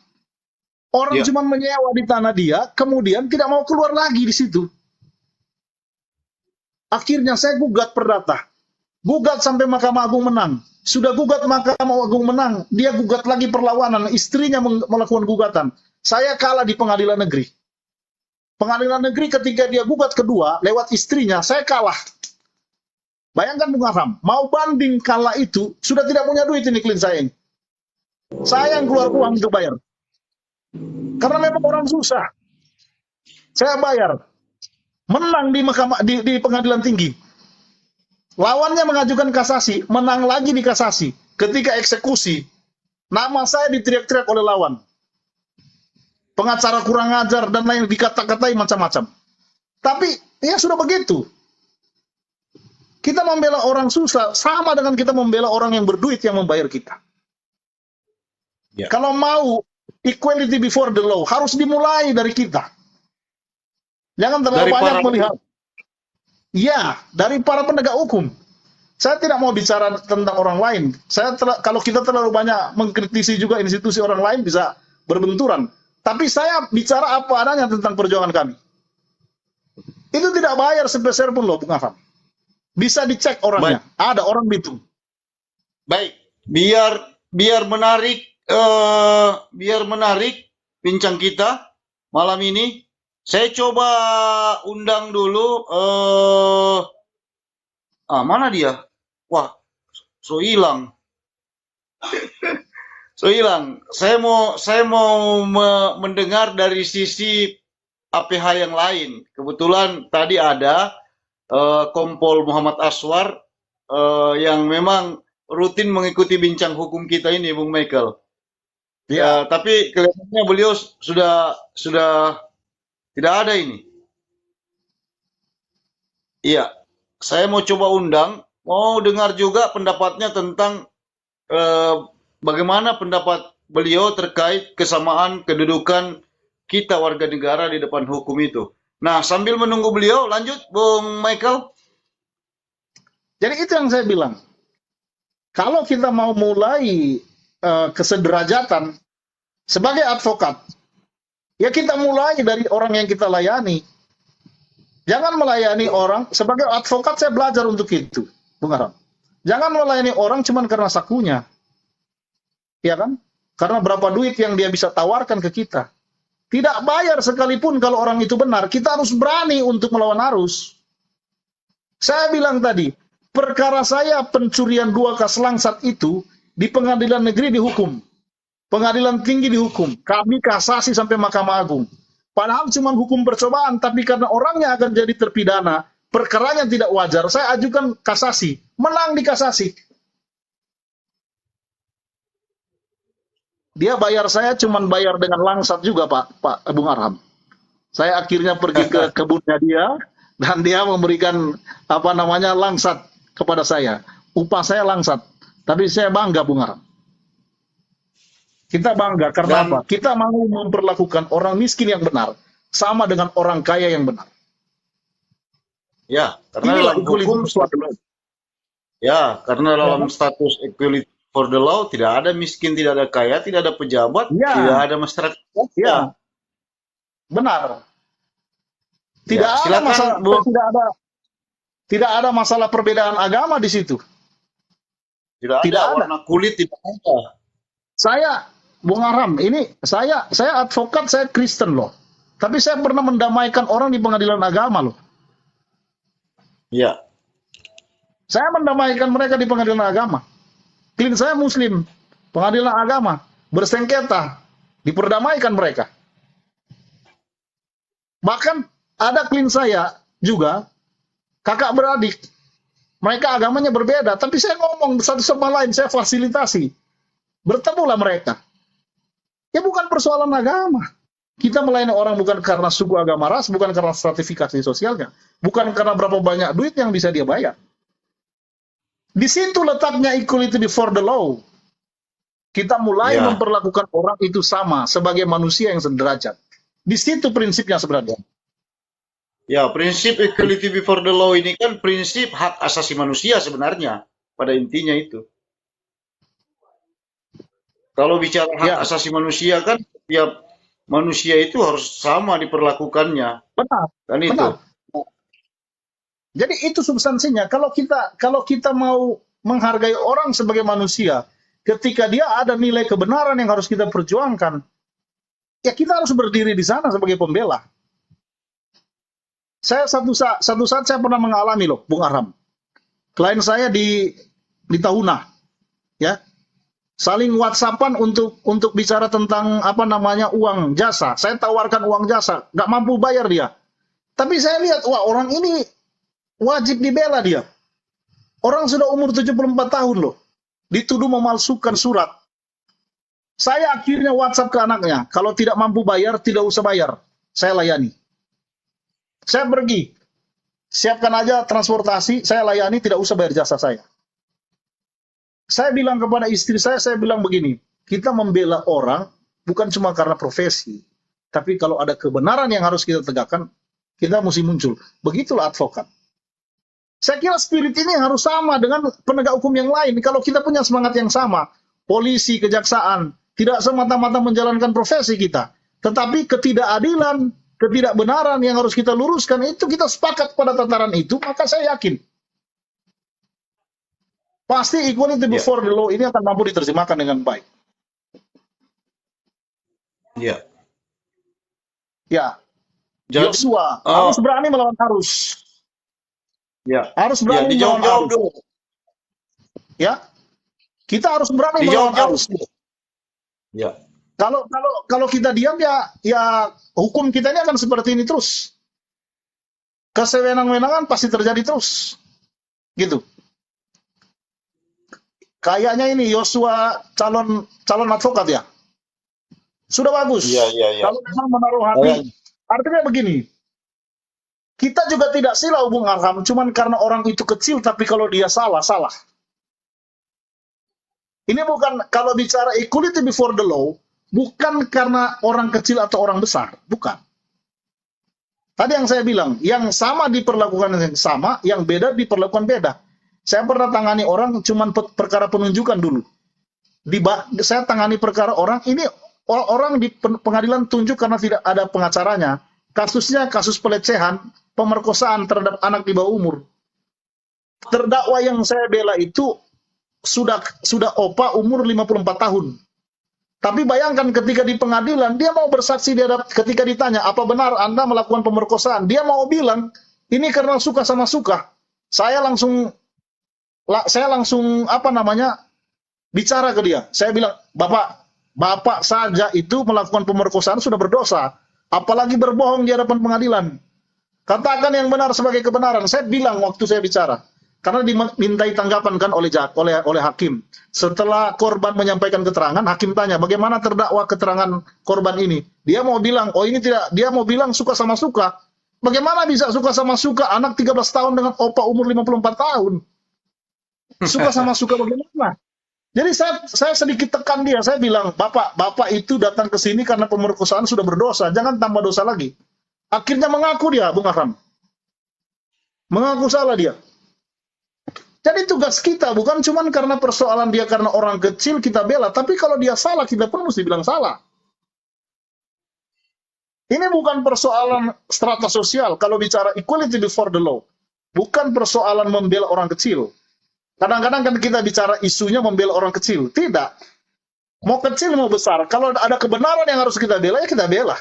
Orang cuma menyewa di tanah dia, kemudian tidak mau keluar lagi di situ. Akhirnya saya gugat perdata. Gugat sampai Mahkamah Agung menang. Sudah gugat Mahkamah Agung menang, dia gugat lagi perlawanan, istrinya melakukan gugatan. Saya kalah di pengadilan negeri. Pengadilan negeri ketika dia gugat kedua, lewat istrinya, saya kalah. Bayangkan Bung Aram, mau banding kala itu, sudah tidak punya duit ini klien saya ini. Saya yang keluar uang untuk bayar. Karena memang orang susah. Saya bayar. Menang di pengadilan tinggi. Lawannya mengajukan kasasi, menang lagi di kasasi. Ketika eksekusi, nama saya diteriak-teriak oleh lawan. Pengacara kurang ajar dan lain, dikata-katai macam-macam. Tapi ya sudah begitu. Kita membela orang susah sama dengan kita membela orang yang berduit yang membayar kita. Ya. Kalau mau equality before the law harus dimulai dari kita. Jangan terlalu Dari banyak para- melihat. Ya, dari para penegak hukum. Saya tidak mau bicara tentang orang lain. Kalau kita terlalu banyak mengkritisi juga institusi orang lain bisa berbenturan. Tapi saya bicara apa adanya tentang perjuangan kami. Itu tidak bayar sepeser pun loh, Bung Afam. Bisa dicek orangnya. Ada orang Bitung. Baik, biar menarik bincang kita malam ini. Saya coba undang dulu mana dia? Wah, so hilang. Saya mau mendengar dari sisi APH yang lain. Kebetulan tadi ada Kompol Muhammad Aswar yang memang rutin mengikuti bincang hukum kita ini, Bung Michael. Ya, tapi kelihatannya beliau sudah tidak ada ini. Iya, saya mau coba undang, mau dengar juga pendapatnya tentang bagaimana pendapat beliau terkait kesamaan kedudukan kita warga negara di depan hukum itu. Nah, sambil menunggu beliau, lanjut, Bung Michael. Jadi itu yang saya bilang. Kalau kita mau mulai kesederajatan sebagai advokat, ya kita mulai dari orang yang kita layani. Jangan melayani orang, sebagai advokat saya belajar untuk itu, Bung Aram. Jangan melayani orang cuma karena sakunya. Ya kan? Karena berapa duit yang dia bisa tawarkan ke kita. Tidak bayar sekalipun kalau orang itu benar. Kita harus berani untuk melawan arus. Saya bilang tadi, perkara saya pencurian 2 kas langsat itu di pengadilan negeri dihukum. Pengadilan tinggi dihukum. Kami kasasi sampai Mahkamah Agung. Padahal cuma hukum percobaan, tapi karena orangnya akan jadi terpidana, perkaranya tidak wajar, saya ajukan kasasi. Menang di kasasi. Dia bayar saya cuma bayar dengan langsat juga, Pak Bung Arham. Saya akhirnya pergi ke kebunnya dia, dan dia memberikan langsat kepada saya. Upah saya langsat. Tapi saya bangga, Bung Arham. Kita bangga karena apa? Kita mau memperlakukan orang miskin yang benar sama dengan orang kaya yang benar. Ya, karena dalam hukum dalam status equality for the law tidak ada miskin, tidak ada kaya, tidak ada pejabat, tidak ada masyarakat. Ya. Benar. Tidak ada silakan, masalah, tidak ada masalah perbedaan agama di situ. Tidak ada warna kulit, tidak ada. Saya Bung Aram, ini saya advokat, saya Kristen loh. Tapi saya pernah mendamaikan orang di pengadilan agama loh. Iya. Saya mendamaikan mereka di pengadilan agama. Klien saya Muslim, pengadilan agama, bersengketa, diperdamaikan mereka. Bahkan ada klien saya juga, kakak beradik, mereka agamanya berbeda, tapi saya ngomong satu sama lain, saya fasilitasi. Bertemulah mereka. Ya bukan persoalan agama. Kita melayani orang bukan karena suku, agama, ras, bukan karena stratifikasi sosialnya, bukan karena berapa banyak duit yang bisa dia bayar. Di situ letaknya equality before the law. Kita mulai memperlakukan orang itu sama sebagai manusia yang sederajat. Di situ prinsipnya sebenarnya. Ya, prinsip equality before the law ini kan prinsip hak asasi manusia sebenarnya. Pada intinya itu. Kalau bicara hak asasi manusia kan setiap manusia itu harus sama diperlakukannya. Benar. Kan itu. Benar. Jadi itu substansinya. Kalau kita mau menghargai orang sebagai manusia, ketika dia ada nilai kebenaran yang harus kita perjuangkan, ya kita harus berdiri di sana sebagai pembela. Saya satu saat saya pernah mengalami loh, Bung Aram. Klien saya di Tahuna, ya, saling WhatsAppan untuk bicara tentang uang jasa. Saya tawarkan uang jasa, nggak mampu bayar dia. Tapi saya lihat, wah orang ini wajib dibela dia. Orang sudah umur 74 tahun loh, dituduh memalsukan surat. Saya akhirnya WhatsApp ke anaknya, kalau tidak mampu bayar, tidak usah bayar. Saya layani. Saya pergi, siapkan aja transportasi, saya layani, tidak usah bayar jasa saya. Saya bilang kepada istri saya bilang begini, kita membela orang bukan cuma karena profesi, tapi kalau ada kebenaran yang harus kita tegakkan, kita mesti muncul. Begitulah advokat. Saya kira spirit ini harus sama dengan penegak hukum yang lain. Kalau kita punya semangat yang sama, polisi, kejaksaan, tidak semata-mata menjalankan profesi kita, tetapi ketidakadilan, ketidakbenaran yang harus kita luruskan itu kita sepakat pada tataran itu, maka saya yakin pasti equality before the law ini akan mampu diterjemahkan dengan baik. Ya. Ya, Jadi, Yosua harus berani melawan arus. ya. Harus Ya, berani melawan dijawab-jawab arus. dulu. Ya, kita harus berani melawan Dijawab-jawab arus. dulu. Ya. Kalau kita diam ya hukum kita ini akan seperti ini terus. Kesewenang-wenangan pasti terjadi terus. Gitu. Kayaknya ini Yosua calon advokat ya. Sudah bagus. Iya. Kalau memang menaruh hati. Artinya begini. Kita juga tidak silau Bung Arham, cuman karena orang itu kecil tapi kalau dia salah. Ini bukan, kalau bicara equality before the law, bukan karena orang kecil atau orang besar, bukan. Tadi yang saya bilang, yang sama diperlakukan yang sama, yang beda diperlakukan beda. Saya pernah tangani orang cuman perkara penunjukan dulu. Saya tangani perkara orang, ini orang di pengadilan tunjuk karena tidak ada pengacaranya. Kasusnya kasus pelecehan, pemerkosaan terhadap anak di bawah umur. Terdakwa yang saya bela itu sudah opa umur 54 tahun. Tapi bayangkan ketika di pengadilan, dia mau bersaksi ketika ditanya, apa benar Anda melakukan pemerkosaan? Dia mau bilang, ini karena suka sama suka. Saya langsung bicara ke dia. Saya bilang, Bapak saja itu melakukan pemerkosaan sudah berdosa. Apalagi berbohong di hadapan pengadilan. Katakan yang benar sebagai kebenaran. Saya bilang waktu saya bicara. Karena dimintai tanggapan kan oleh hakim. Setelah korban menyampaikan keterangan, hakim tanya, bagaimana terdakwa keterangan korban ini? Dia mau bilang, oh ini tidak. Dia mau bilang suka sama suka. Bagaimana bisa suka sama suka anak 13 tahun dengan opa umur 54 tahun? Suka sama suka bagaimana? Jadi saya sedikit tekan dia. Saya bilang, Bapak itu datang ke sini karena pemerkosaan sudah berdosa. Jangan tambah dosa lagi. Akhirnya mengaku dia, Bung Akram. Mengaku salah dia. Jadi tugas kita bukan cuma karena persoalan dia karena orang kecil kita bela, tapi kalau dia salah kita pun mesti bilang salah. Ini bukan persoalan strata sosial kalau bicara equality before the law. Bukan persoalan membela orang kecil. Kadang-kadang kan kita bicara isunya membela orang kecil. Tidak. Mau kecil mau besar, kalau ada kebenaran yang harus kita bela ya kita bela.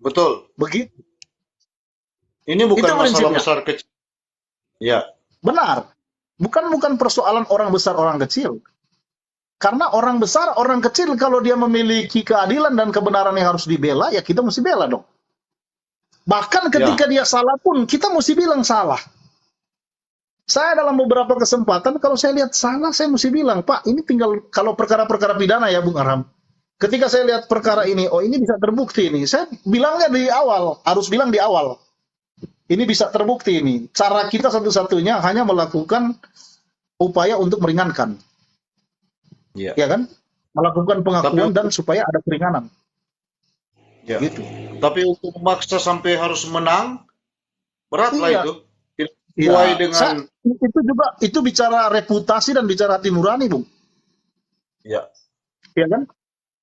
Betul. Begitu. Ini bukan Itu masalah prinsipnya. besar kecil. Ya. Benar. Bukan persoalan orang besar, orang kecil. Karena orang besar, orang kecil kalau dia memiliki keadilan dan kebenaran yang harus dibela, ya kita mesti bela dong. Bahkan ketika dia salah pun, kita mesti bilang salah. Saya dalam beberapa kesempatan, kalau saya lihat salah, saya mesti bilang, Pak, ini tinggal, kalau perkara-perkara pidana ya Bung Arham. Ketika saya lihat perkara ini, oh ini bisa terbukti ini. Saya bilangnya di awal, harus bilang di awal. Ini bisa terbukti ini. Cara kita satu-satunya hanya melakukan upaya untuk meringankan. Ya. Ya kan? Melakukan pengakuan dan supaya ada keringanan. Ya. Gitu. Tapi untuk memaksa sampai harus menang, berat lah Iya. itu. Sesuai dengan... Itu juga, itu bicara reputasi dan bicara hati nurani, Bung. Ya. Ya kan?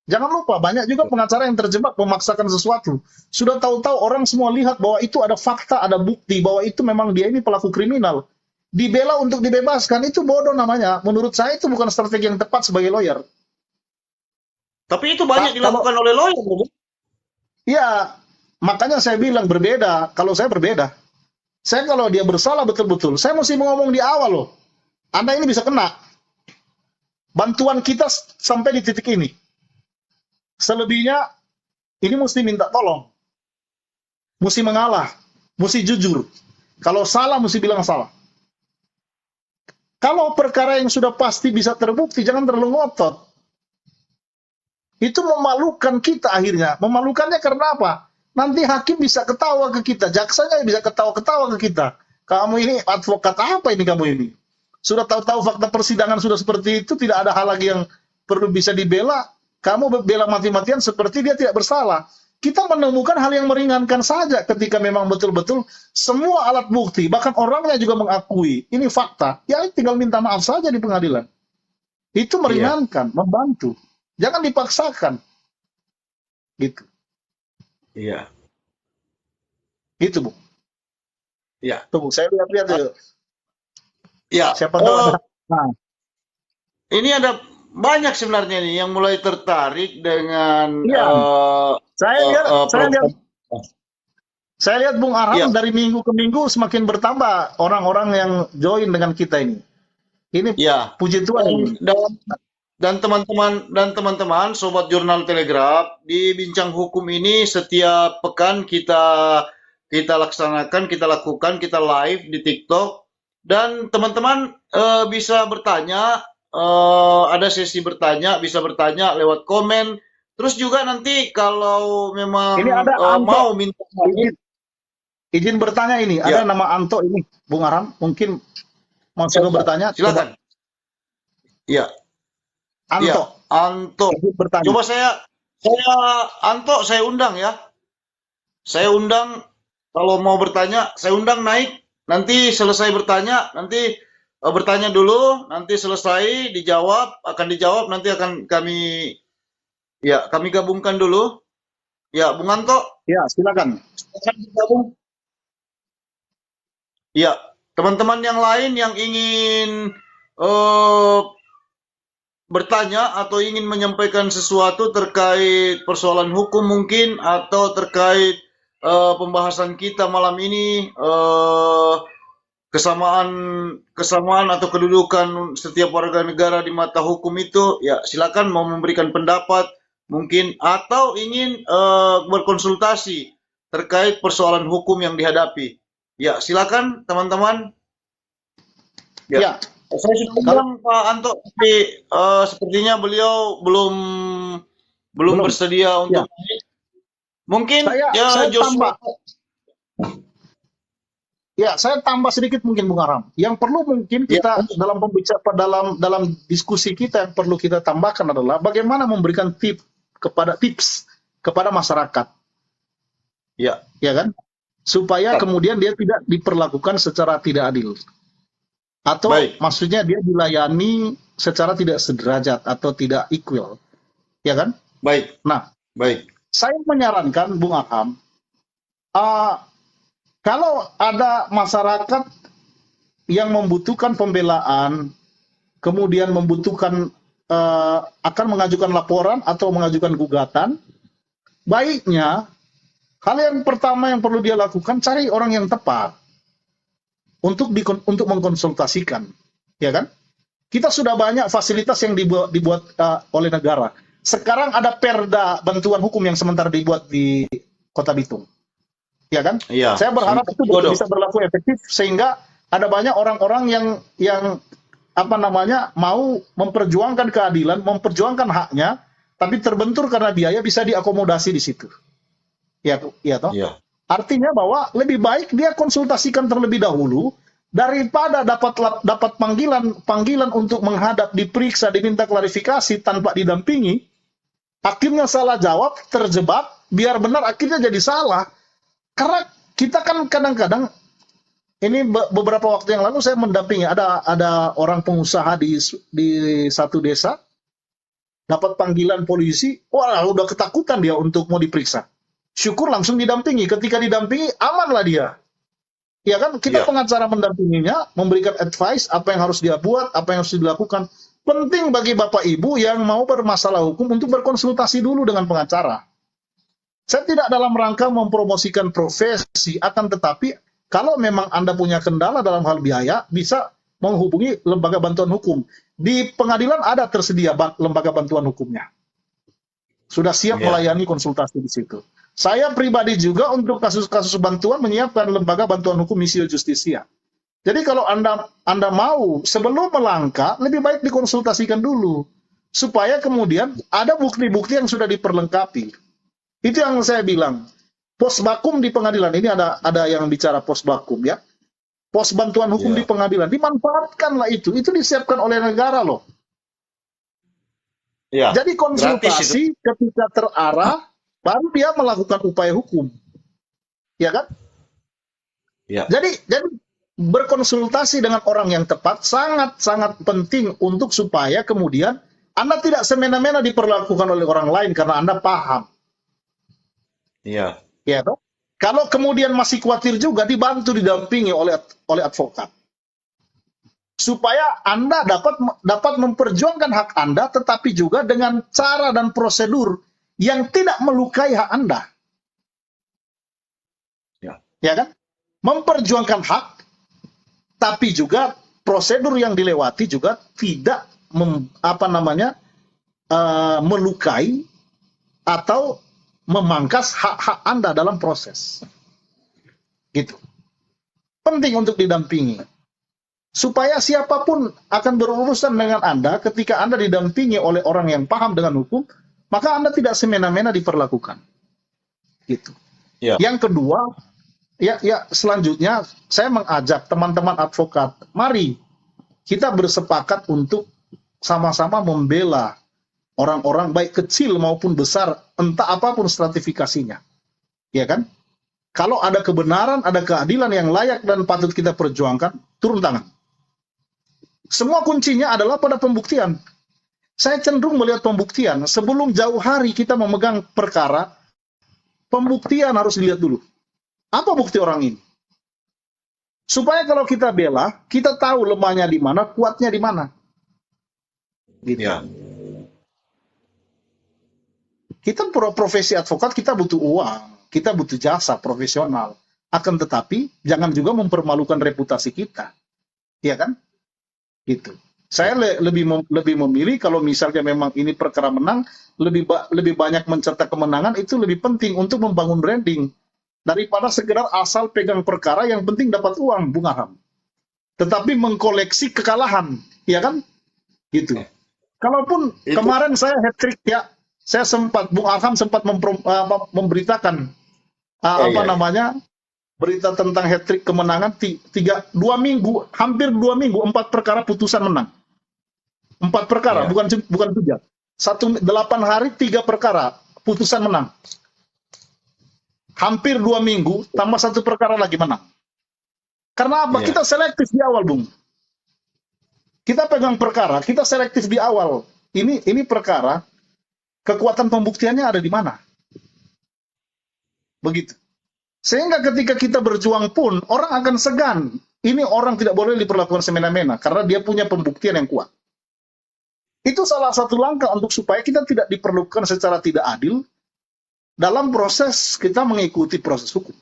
Jangan lupa, banyak juga pengacara yang terjebak memaksakan sesuatu. Sudah tahu-tahu orang semua lihat bahwa itu ada fakta, ada bukti, bahwa itu memang dia ini pelaku kriminal. Dibela untuk dibebaskan, itu bodoh namanya. Menurut saya itu bukan strategi yang tepat sebagai lawyer. Tapi itu banyak dilakukan oleh lawyer, Bung. Ya, makanya saya bilang berbeda. Kalau saya berbeda. Saya kalau dia bersalah betul-betul, saya mesti ngomong di awal loh. Anda ini bisa kena. Bantuan kita sampai di titik ini. Selebihnya, ini mesti minta tolong. Mesti mengalah. Mesti jujur. Kalau salah, mesti bilang salah. Kalau perkara yang sudah pasti bisa terbukti, jangan terlalu ngotot. Itu memalukan kita akhirnya. Memalukannya karena apa? Nanti hakim bisa ketawa ke kita. Jaksanya bisa ketawa-ketawa ke kita. Kamu ini advokat apa ini kamu ini? Sudah tahu-tahu fakta persidangan sudah seperti itu, tidak ada hal lagi yang perlu bisa dibela. kamu bela mati-matian seperti dia tidak bersalah. Kita menemukan hal yang meringankan saja ketika memang betul-betul semua alat bukti, bahkan orangnya juga mengakui, ini fakta, ya tinggal minta maaf saja di pengadilan. Itu meringankan, membantu. Jangan dipaksakan. Gitu. Iya. Gitu, Bu. Iya. Tunggu, saya lihat-lihat dulu. Ya. Siapa tahu ada. Nah, Ini ada banyak sebenarnya nih yang mulai tertarik dengan Iya. Saya lihat, program. saya lihat Bung Arham Iya. dari minggu ke minggu semakin bertambah orang-orang yang join dengan kita ini. Ini Ya. puji Tuhan ini. Dan teman-teman sobat Jurnal Telegraf, di Bincang Hukum ini setiap pekan kita laksanakan, kita lakukan, kita live di TikTok, dan teman-teman bisa bertanya, ada sesi bertanya, bisa bertanya lewat komen. Terus juga nanti kalau memang Ini ada Anto. mau minta Izin bertanya ini, Ya. ada nama Anto ini, Bung Arham, mungkin mau coba bertanya. silakan. Ya, Anto, ya, Anto. izin bertanya. Coba Anto saya undang ya. Saya undang, kalau mau bertanya, saya undang naik. Nanti selesai bertanya, nanti bertanya dulu, nanti selesai akan dijawab, nanti akan kami gabungkan dulu. Ya, Bung Anto, Ya, silakan. silakan bergabung. Ya, teman-teman yang lain yang ingin bertanya atau ingin menyampaikan sesuatu terkait persoalan hukum mungkin, atau terkait pembahasan kita malam ini, kesamaan atau kedudukan setiap warga negara di mata hukum itu, ya silakan mau memberikan pendapat mungkin, atau ingin berkonsultasi terkait persoalan hukum yang dihadapi. Ya, silakan teman-teman. Ya, Saya sudah undang Pak Anto, tapi sepertinya beliau belum Belum. bersedia untuk mungkin Saya Joshua. saya tambah sedikit mungkin Bung Arham. Yang perlu mungkin kita dalam pembicaraan dalam diskusi kita yang perlu kita tambahkan adalah bagaimana memberikan tips kepada masyarakat. Ya, Ya kan? Supaya kemudian dia tidak diperlakukan secara tidak adil. Atau Baik. maksudnya dia dilayani secara tidak sederajat atau tidak equal. Ya kan? baik, Nah, baik. saya menyarankan Bung Arham, kalau ada masyarakat yang membutuhkan pembelaan, kemudian membutuhkan akan mengajukan laporan atau mengajukan gugatan, baiknya hal yang pertama yang perlu dia lakukan, cari orang yang tepat untuk mengkonsultasikan, ya kan? Kita sudah banyak fasilitas yang dibuat oleh negara. Sekarang ada perda bantuan hukum yang sementara dibuat di Kota Bitung, ya kan? Iya. Saya berharap itu bisa berlaku efektif sehingga ada banyak orang-orang yang mau memperjuangkan keadilan, memperjuangkan haknya, tapi terbentur karena biaya bisa diakomodasi di situ. Ya toh? Iya. Artinya bahwa lebih baik dia konsultasikan terlebih dahulu daripada dapat panggilan untuk menghadap, diperiksa, diminta klarifikasi tanpa didampingi, akhirnya salah jawab, terjebak, biar benar akhirnya jadi salah. Karena kita kan kadang-kadang, ini beberapa waktu yang lalu saya mendampingi ada orang pengusaha di satu desa dapat panggilan polisi, wah udah ketakutan dia untuk mau diperiksa. Syukur langsung didampingi. Ketika didampingi, amanlah dia. Ya kan, kita pengacara mendampinginya, memberikan advice apa yang harus dia buat, apa yang harus dilakukan. Penting bagi Bapak Ibu yang mau bermasalah hukum untuk berkonsultasi dulu dengan pengacara. Saya tidak dalam rangka mempromosikan profesi, akan tetapi kalau memang Anda punya kendala dalam hal biaya, bisa menghubungi lembaga bantuan hukum. Di pengadilan ada tersedia lembaga bantuan hukumnya. Sudah siap melayani konsultasi di situ. Saya pribadi juga untuk kasus-kasus bantuan menyiapkan lembaga bantuan hukum Missio Justisia. Jadi kalau Anda mau sebelum melangkah, lebih baik dikonsultasikan dulu. Supaya kemudian ada bukti-bukti yang sudah diperlengkapi. Itu yang saya bilang. Pos bakum di pengadilan, ini ada yang bicara pos bakum ya. Pos bantuan hukum di pengadilan, dimanfaatkanlah itu. Itu disiapkan oleh negara loh. Ya, Jadi gratis itu. konsultasi ketika terarah, baru dia melakukan upaya hukum, ya kan? Ya, Jadi berkonsultasi dengan orang yang tepat sangat-sangat penting untuk supaya kemudian Anda tidak semena-mena diperlakukan oleh orang lain karena Anda paham, iya, ya toh? Kalau kemudian masih khawatir juga dibantu didampingi oleh advokat supaya Anda dapat memperjuangkan hak Anda tetapi juga dengan cara dan prosedur yang tidak melukai hak Anda, ya, ya kan? Memperjuangkan hak tapi juga prosedur yang dilewati juga tidak melukai atau memangkas hak-hak Anda dalam proses. Gitu. Penting untuk didampingi. Supaya siapapun akan berurusan dengan Anda ketika Anda didampingi oleh orang yang paham dengan hukum, maka Anda tidak semena-mena diperlakukan. Gitu. ya, Yang kedua, selanjutnya saya mengajak teman-teman advokat, mari kita bersepakat untuk sama-sama membela orang-orang baik kecil maupun besar, entah apapun stratifikasinya. Ya kan? Kalau ada kebenaran, ada keadilan yang layak dan patut kita perjuangkan, turun tangan. Semua kuncinya adalah pada pembuktian. Saya cenderung melihat pembuktian. Sebelum jauh hari kita memegang perkara, pembuktian harus dilihat dulu. Apa bukti orang ini? Supaya kalau kita bela, kita tahu lemahnya di mana, kuatnya di mana. Gitu. ya, Kita profesi advokat, kita butuh uang, kita butuh jasa profesional. Akan tetapi, jangan juga mempermalukan reputasi kita. Iya kan? Gitu. Saya lebih memilih kalau misalnya memang ini perkara menang, lebih banyak mencetak kemenangan, itu lebih penting untuk membangun branding. Daripada sekedar asal pegang perkara yang penting dapat uang, Bung Arham. Tetapi mengkoleksi kekalahan, ya kan? Gitu. Kalaupun Itu. kemarin saya hat-trick ya, saya Bung Arham sempat memberitakan berita tentang hat-trick kemenangan 2 minggu, hampir 2 minggu, 4 perkara putusan menang. 4 perkara, Ya. bukan 3. 8 hari 3 perkara putusan menang. Hampir 2 minggu, tambah 1 perkara lagi menang. Karena apa? Iya. Kita selektif di awal, Bung. Kita pegang perkara, kita selektif di awal. Ini perkara, kekuatan pembuktiannya ada di mana? Begitu. Sehingga ketika kita berjuang pun, orang akan segan. Ini orang tidak boleh diperlakukan semena-mena, karena dia punya pembuktian yang kuat. Itu salah satu langkah untuk supaya kita tidak diperlakukan secara tidak adil, dalam proses kita mengikuti proses hukum.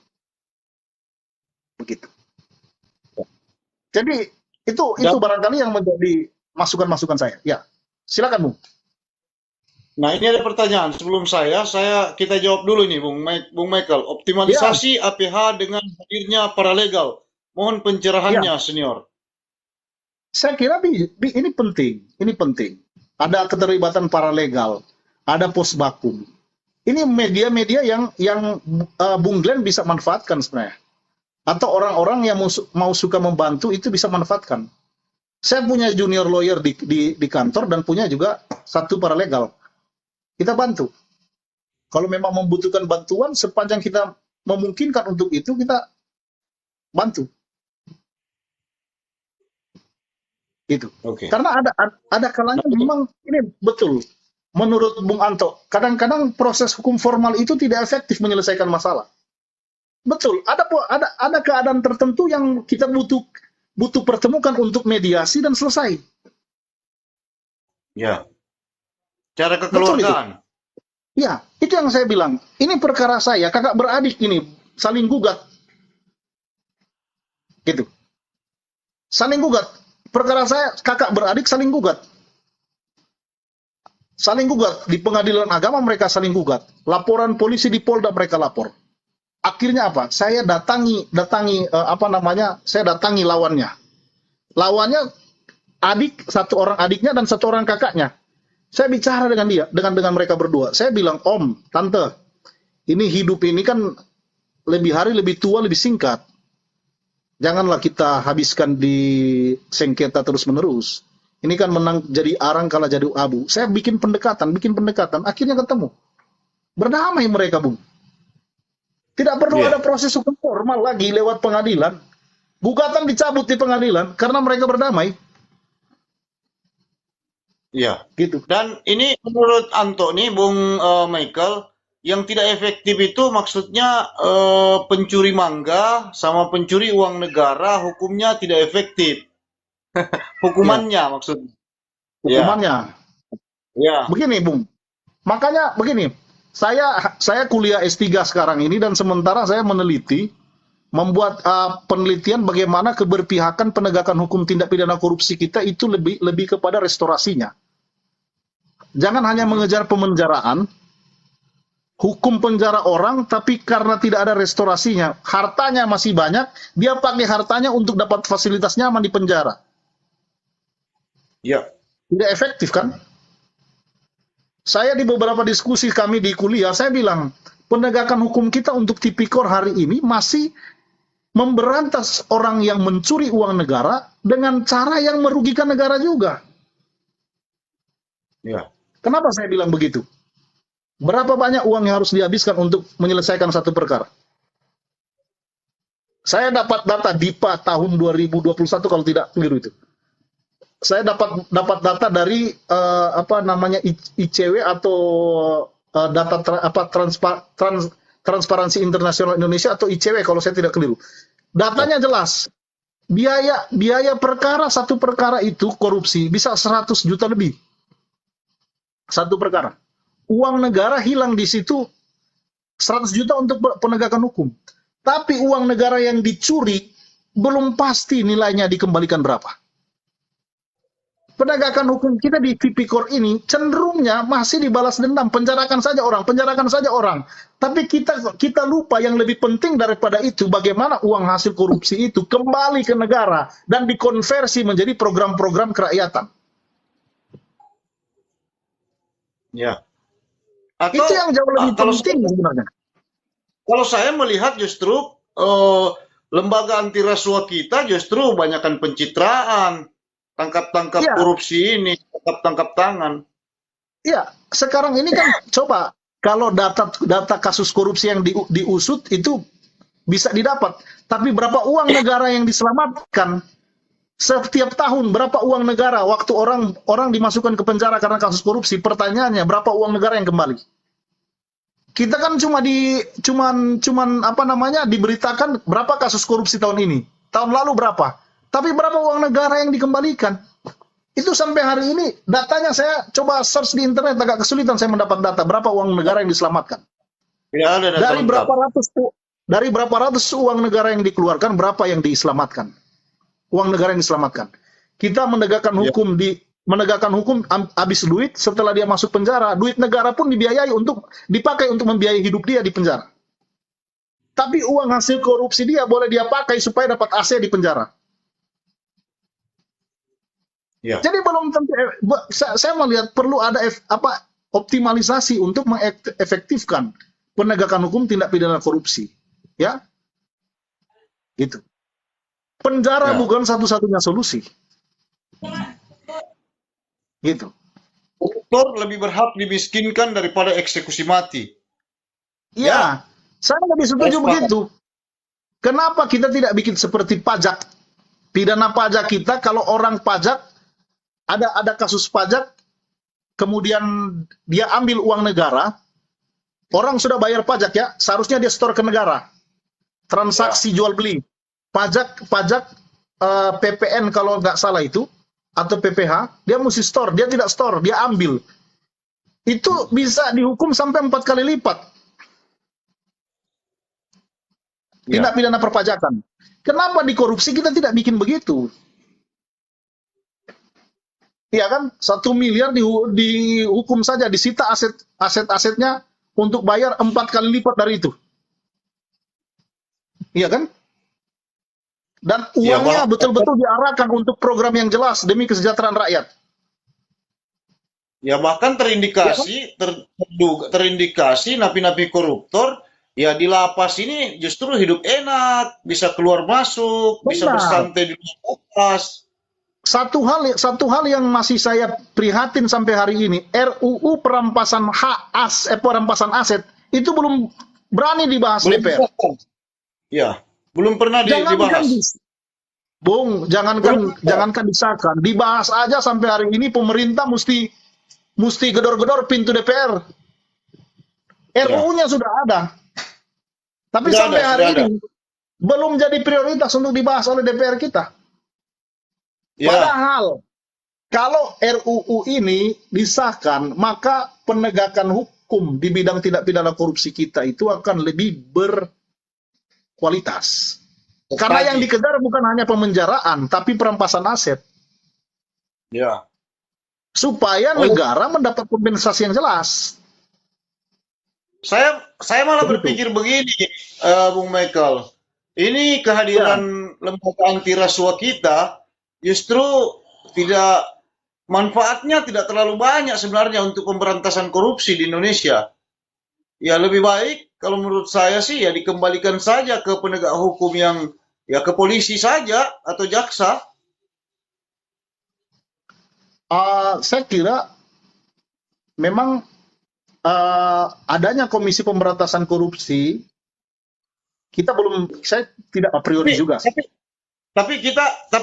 Begitu. Jadi itu barangkali yang menjadi masukan-masukan saya. Ya, silakan Bung. Nah, ini ada pertanyaan sebelum kita jawab dulu nih Bung Michael. Optimalisasi APH dengan hadirnya paralegal. Mohon pencerahannya, senior. Saya kira ini penting. Ini penting. Ada keterlibatan paralegal, ada posbakum. Ini media-media yang Bung Glenn bisa manfaatkan sebenarnya. Atau orang-orang yang mau suka membantu itu bisa manfaatkan. Saya punya junior lawyer di kantor dan punya juga 1 paralegal. Kita bantu. Kalau memang membutuhkan bantuan, sepanjang kita memungkinkan untuk itu, kita bantu. Gitu. Oke. Karena ada kalanya memang ini betul. Menurut Bung Anto, kadang-kadang proses hukum formal itu tidak efektif menyelesaikan masalah. Betul, ada keadaan tertentu yang kita butuh pertemukan untuk mediasi dan selesai. Ya. Cara kekeluargaan. Ya, itu yang saya bilang. Ini perkara saya, kakak beradik ini saling gugat. Gitu. Saling gugat. Perkara saya, kakak beradik saling gugat. Saling gugat. Di pengadilan agama mereka saling gugat. Laporan polisi di Polda mereka lapor. Akhirnya apa? Saya datangi lawannya. Lawannya satu orang adiknya dan 1 orang kakaknya. Saya bicara dengan dia, dengan mereka berdua. Saya bilang, Om, Tante, ini hidup ini kan lebih hari lebih tua, lebih singkat. Janganlah kita habiskan di sengketa terus-menerus. Ini kan menang jadi arang kalah jadi abu. Saya bikin pendekatan, akhirnya ketemu. Berdamai mereka, Bung. Tidak perlu Iya. ada proses hukum formal lagi lewat pengadilan. Gugatan dicabut di pengadilan karena mereka berdamai. Iya. Gitu. Dan ini menurut Anto nih, Bung Michael, yang tidak efektif itu maksudnya pencuri mangga sama pencuri uang negara hukumnya tidak efektif. Ya, Hukumannya maksudnya. Ya, hukumannya. ya, Begini, Bung. Makanya begini, saya kuliah S3 sekarang ini dan sementara saya membuat penelitian bagaimana keberpihakan penegakan hukum tindak pidana korupsi kita itu lebih kepada restorasinya. Jangan hanya mengejar pemenjaraan, hukum penjara orang, tapi karena tidak ada restorasinya, hartanya masih banyak, dia pakai hartanya untuk dapat fasilitas nyaman di penjara. ya, Tidak efektif kan? Saya di beberapa diskusi kami di kuliah, saya bilang, penegakan hukum kita untuk tipikor hari ini masih memberantas orang yang mencuri uang negara dengan cara yang merugikan negara juga. ya, Kenapa saya bilang begitu? Berapa banyak uang yang harus dihabiskan untuk menyelesaikan satu perkara? Saya dapat data DIPA tahun 2021 kalau tidak keliru itu. Saya dapat data dari ICW atau data Transparansi Internasional Indonesia atau ICW kalau saya tidak keliru. Datanya jelas. Biaya perkara satu perkara itu korupsi bisa 100 juta lebih. Satu perkara. Uang negara hilang di situ 100 juta untuk penegakan hukum. Tapi uang negara yang dicuri belum pasti nilainya dikembalikan berapa. Penegakan hukum kita di tipikor ini cenderungnya masih dibalas dendam, penjarakan saja orang. Tapi kita lupa yang lebih penting daripada itu, bagaimana uang hasil korupsi itu kembali ke negara dan dikonversi menjadi program-program kerakyatan. ya. Atau Itu yang jauh lebih kalau penting sebenarnya. kalau saya melihat justru lembaga anti rasuah kita justru banyakkan pencitraan, tangkap-tangkap Iya, korupsi ini, tangkap-tangkap tangan. iya. Sekarang ini kan coba kalau data kasus korupsi yang diusut itu bisa didapat, tapi berapa uang negara yang diselamatkan? Setiap tahun berapa uang negara waktu orang dimasukkan ke penjara karena kasus korupsi? Pertanyaannya berapa uang negara yang kembali? Kita kan diberitakan berapa kasus korupsi tahun ini, tahun lalu berapa, tapi berapa uang negara yang dikembalikan? Itu sampai hari ini datanya saya coba search di internet agak kesulitan saya mendapat data berapa uang negara yang diselamatkan. Tidak ada data lengkap. Dari berapa ratus uang negara yang dikeluarkan, berapa yang diselamatkan? Uang negara yang diselamatkan. Kita menegakkan hukum habis duit setelah dia masuk penjara, duit negara pun dipakai untuk membiayai hidup dia di penjara. Tapi uang hasil korupsi dia boleh dia pakai supaya dapat AC di penjara. Ya, Jadi belum tentu saya melihat perlu ada optimalisasi untuk mengefektifkan penegakan hukum tindak pidana korupsi. Ya, gitu. Penjara ya, bukan satu-satunya solusi. Gitu. koruptor lebih berhak dimiskinkan daripada eksekusi mati. Iya, saya lebih setuju Saya sepakat. begitu. Kenapa kita tidak bikin seperti pajak? Pidana pajak kita kalau orang pajak ada kasus pajak kemudian dia ambil uang negara, orang sudah bayar pajak ya, seharusnya dia store ke negara. Transaksi jual beli. Pajak PPN kalau nggak salah itu atau PPH, dia mesti store, dia tidak store, dia ambil. Itu bisa dihukum sampai 4 kali lipat. Tindak pidana perpajakan. Kenapa di korupsi kita tidak bikin begitu? Iya kan, 1 miliar dihukum saja, disita aset-asetnya untuk bayar 4 kali lipat dari itu. Iya kan? Dan Ya, uangnya betul-betul diarahkan untuk program yang jelas demi kesejahteraan rakyat. ya bahkan terindikasi napi-napi koruptor ya di lapas ini justru hidup enak, bisa keluar masuk, bisa Benar. bersantai di lapas. satu hal yang masih saya prihatin sampai hari ini, RUU perampasan aset itu belum berani dibahas Belum DPR. disahkan. Ya, belum pernah Jangankan dibahas. Bung, jangankan disahkan, dibahas aja sampai hari ini pemerintah mesti gedor-gedor pintu DPR. RUU-nya sudah ada. Tapi Sudah sampai ada, hari sudah ada. ini belum jadi prioritas untuk dibahas oleh DPR kita. Ya, Padahal kalau RUU ini disahkan, maka penegakan hukum di bidang tindak pidana korupsi kita itu akan lebih berkualitas. Karena yang dikejar bukan hanya pemenjaraan, tapi perampasan aset. ya. Supaya negara mendapat kompensasi yang jelas. Saya malah Begitu. berpikir begini, Bung Michael. Ini kehadiran lembaga anti rasuah kita justru manfaatnya tidak terlalu banyak sebenarnya untuk pemberantasan korupsi di Indonesia. Ya lebih baik kalau menurut saya sih ya dikembalikan saja ke penegak hukum yang ya ke polisi saja atau jaksa. Saya kira memang adanya Komisi Pemberantasan Korupsi, saya tidak a priori juga. Tapi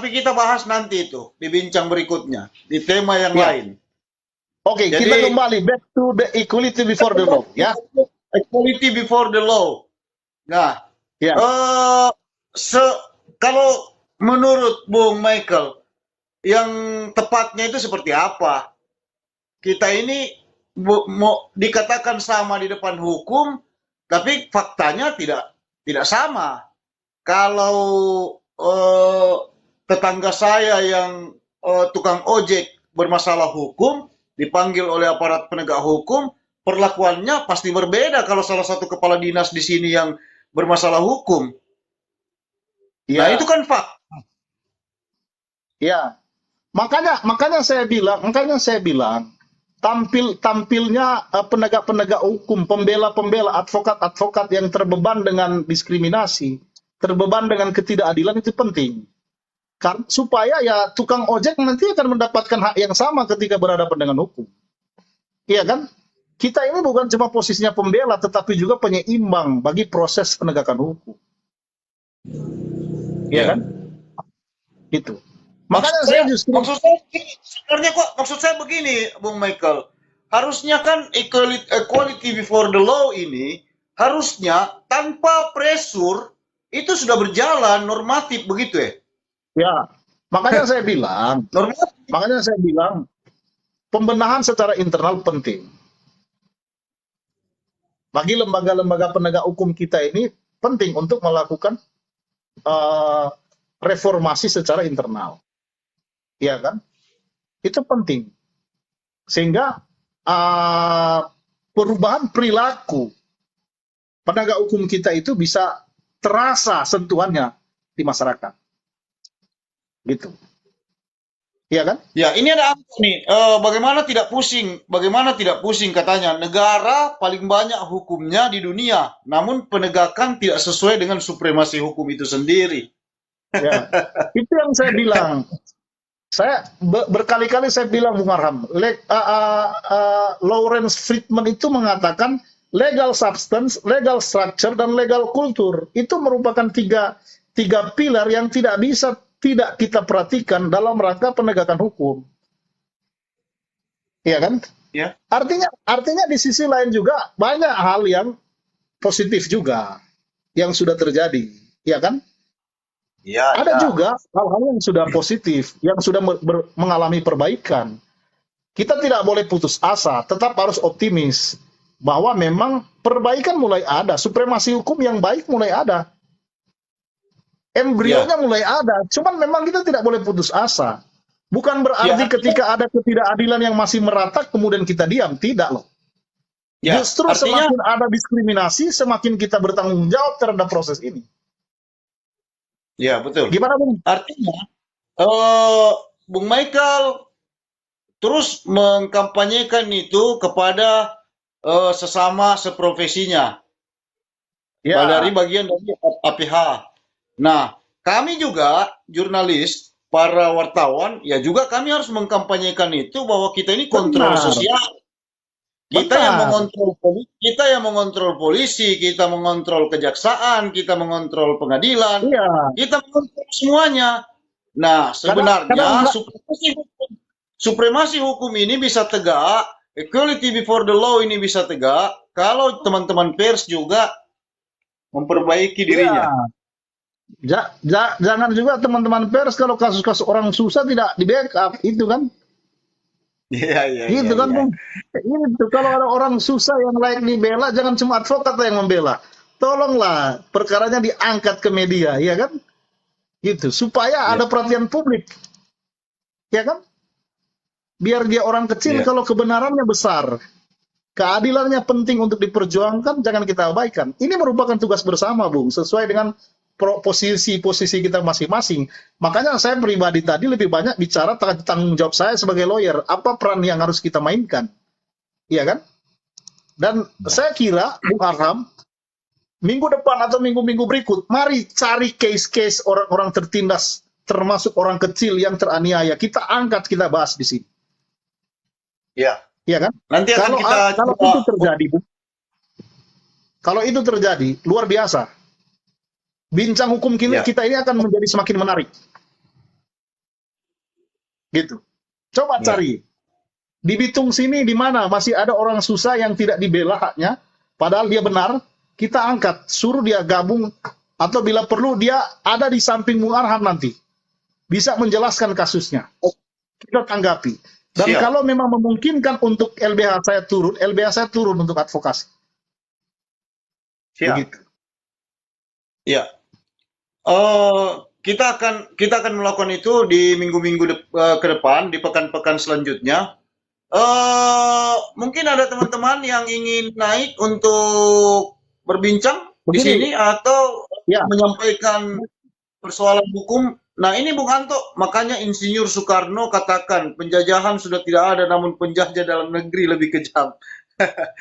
kita bahas nanti itu di bincang berikutnya di tema yang Ya. lain. Oke, Jadi- kita kembali back to the equality before the law, ya. Equality before the law. Nah, Ya. kalau menurut Bung Michael, yang tepatnya itu seperti apa? Kita ini mau dikatakan sama di depan hukum, tapi faktanya tidak sama. Kalau tetangga saya yang tukang ojek bermasalah hukum dipanggil oleh aparat penegak hukum, perlakuannya pasti berbeda kalau salah satu kepala dinas di sini yang bermasalah hukum. Ya. Nah, itu kan fakta. Ya, makanya saya bilang tampilnya penegak-penegak hukum, pembela-pembela, advokat-advokat yang terbeban dengan diskriminasi, terbeban dengan ketidakadilan itu penting. Supaya ya tukang ojek nanti akan mendapatkan hak yang sama ketika berhadapan dengan hukum. Iya kan? Kita ini bukan cuma posisinya pembela, tetapi juga penyeimbang bagi proses penegakan hukum. Iya kan? Itu. Makanya saya justru maksud saya begini, Bung Michael. Harusnya kan equality before the law ini harusnya tanpa pressure itu sudah berjalan normatif begitu ya. ya, makanya saya bilang, pembenahan secara internal penting. Bagi lembaga-lembaga penegak hukum kita ini penting untuk melakukan reformasi secara internal. Iya kan? Itu penting. Sehingga perubahan perilaku penegak hukum kita itu bisa terasa sentuhannya di masyarakat. Gitu. Iya kan? Ya, ini ada apa nih? Bagaimana tidak pusing katanya negara paling banyak hukumnya di dunia, namun penegakan tidak sesuai dengan supremasi hukum itu sendiri. Ya. Itu yang saya bilang. Saya berkali-kali saya bilang, Bung Arham, Lawrence Friedman itu mengatakan legal substance, legal structure, dan legal culture. Itu merupakan tiga pilar yang tidak kita perhatikan dalam rangka penegakan hukum. Iya kan? Ya. Artinya di sisi lain juga banyak hal yang positif juga yang sudah terjadi, ya kan? Ya, Ada juga hal-hal yang sudah positif, yang sudah mengalami perbaikan. Kita tidak boleh putus asa, tetap harus optimis bahwa memang perbaikan mulai ada, supremasi hukum yang baik mulai ada. Embrionya mulai ada, cuman memang kita tidak boleh putus asa. Bukan berarti ketika ada ketidakadilan yang masih merata kemudian kita diam, tidak loh. Ya, Justru semakin ada diskriminasi, semakin kita bertanggung jawab terhadap proses ini. Ya, betul. Gimana, Bung? Artinya, Bung Michael terus mengkampanyekan itu kepada sesama seprofesinya. Ya. Dari bagian dari APH. Nah, kami juga jurnalis para wartawan, ya juga kami harus mengkampanyekan itu bahwa kita ini kontrol Benar, sosial. benar. Kita yang mengontrol polisi, kita mengontrol kejaksaan, kita mengontrol pengadilan, Iya, kita mengontrol semuanya. Nah, kadang kadang sebenarnya enggak. supremasi hukum ini bisa tegak, equality before the law ini bisa tegak, kalau teman-teman pers juga memperbaiki Iya, dirinya. jangan juga teman-teman pers kalau kasus-kasus orang susah tidak di backup, itu kan. Iya, iya, iya, Gitu kan, iya. Bung. Itu kalau ada orang susah yang layak dibela, jangan cuma advokat yang membela. Tolonglah perkaranya diangkat ke media, ya kan? Gitu, supaya Iya, ada perhatian publik, ya kan? Biar dia orang kecil iya. kalau kebenarannya besar, keadilannya penting untuk diperjuangkan, jangan kita abaikan. Ini merupakan tugas bersama, Bung, sesuai dengan posisi-posisi kita masing-masing. Makanya saya pribadi tadi lebih banyak bicara tanggung jawab saya sebagai lawyer, apa peran yang harus kita mainkan, iya kan? Dan saya kira, Bung Arham, minggu depan atau minggu-minggu berikut, mari cari case-case orang-orang tertindas, termasuk orang kecil yang teraniaya. Kita angkat, kita bahas di sini. Iya. Iya kan? Nanti akan Kalau kita kalau coba. itu terjadi, Bu, kalau itu terjadi, luar biasa. Bincang hukum Ya, kita ini akan menjadi semakin menarik. Gitu. Coba ya, cari. Di Bitung sini, di mana masih ada orang susah yang tidak dibela haknya, padahal dia benar, kita angkat, suruh dia gabung, atau bila perlu dia ada di samping Bung Arham nanti. Bisa menjelaskan kasusnya. Kita tanggapi. Dan siap, kalau memang memungkinkan untuk LBH saya turun untuk advokasi. siap. Begitu. Ya. Kita akan melakukan itu di minggu-minggu ke depan, di pekan-pekan selanjutnya. Mungkin ada teman-teman yang ingin naik untuk berbincang di Begini, sini atau ya, menyampaikan persoalan hukum. Nah, ini Bung Anto, makanya Insinyur Soekarno katakan penjajahan sudah tidak ada, namun penjajah dalam negeri lebih kejam.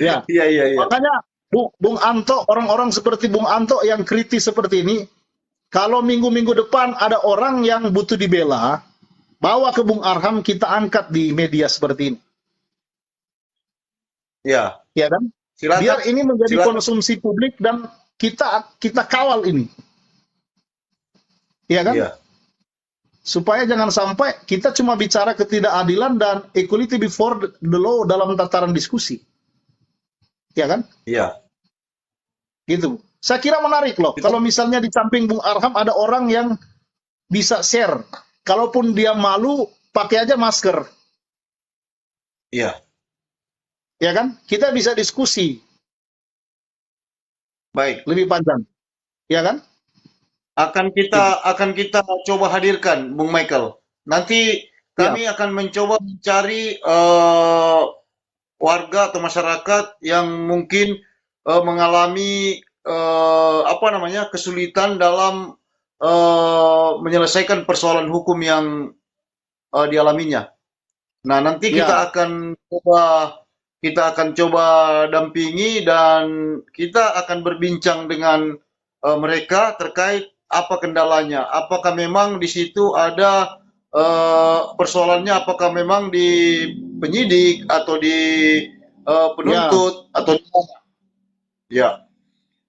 ya. Iya, iya, iya. Makanya Bung Anto, orang-orang seperti Bung Anto yang kritis seperti ini, kalau minggu-minggu depan ada orang yang butuh dibela, bawa ke Bung Arham, kita angkat di media seperti ini. Ya, Ya kan? silakan, Biar ini menjadi silakan. konsumsi publik dan kita kawal ini. Ya kan? Iya, Supaya jangan sampai kita cuma bicara ketidakadilan dan equality before the law dalam tataran diskusi. Ya kan? iya. Gitu. Saya kira menarik loh. Kita, Kalau misalnya di samping Bung Arham ada orang yang bisa share. Kalaupun dia malu, pakai aja masker. iya. Ya kan? Kita bisa diskusi Baik. lebih panjang. Ya kan? Akan kita coba hadirkan Bung Michael. Nanti Ya. kami akan mencoba mencari warga atau masyarakat yang mungkin mengalami apa namanya kesulitan dalam menyelesaikan persoalan hukum yang dialaminya. Nah, nanti Ya. kita akan coba dampingi dan kita akan berbincang dengan mereka terkait apa kendalanya. Apakah memang di situ ada persoalannya? Apakah memang di penyidik atau di Ya. penuntut atau di mana? Ya.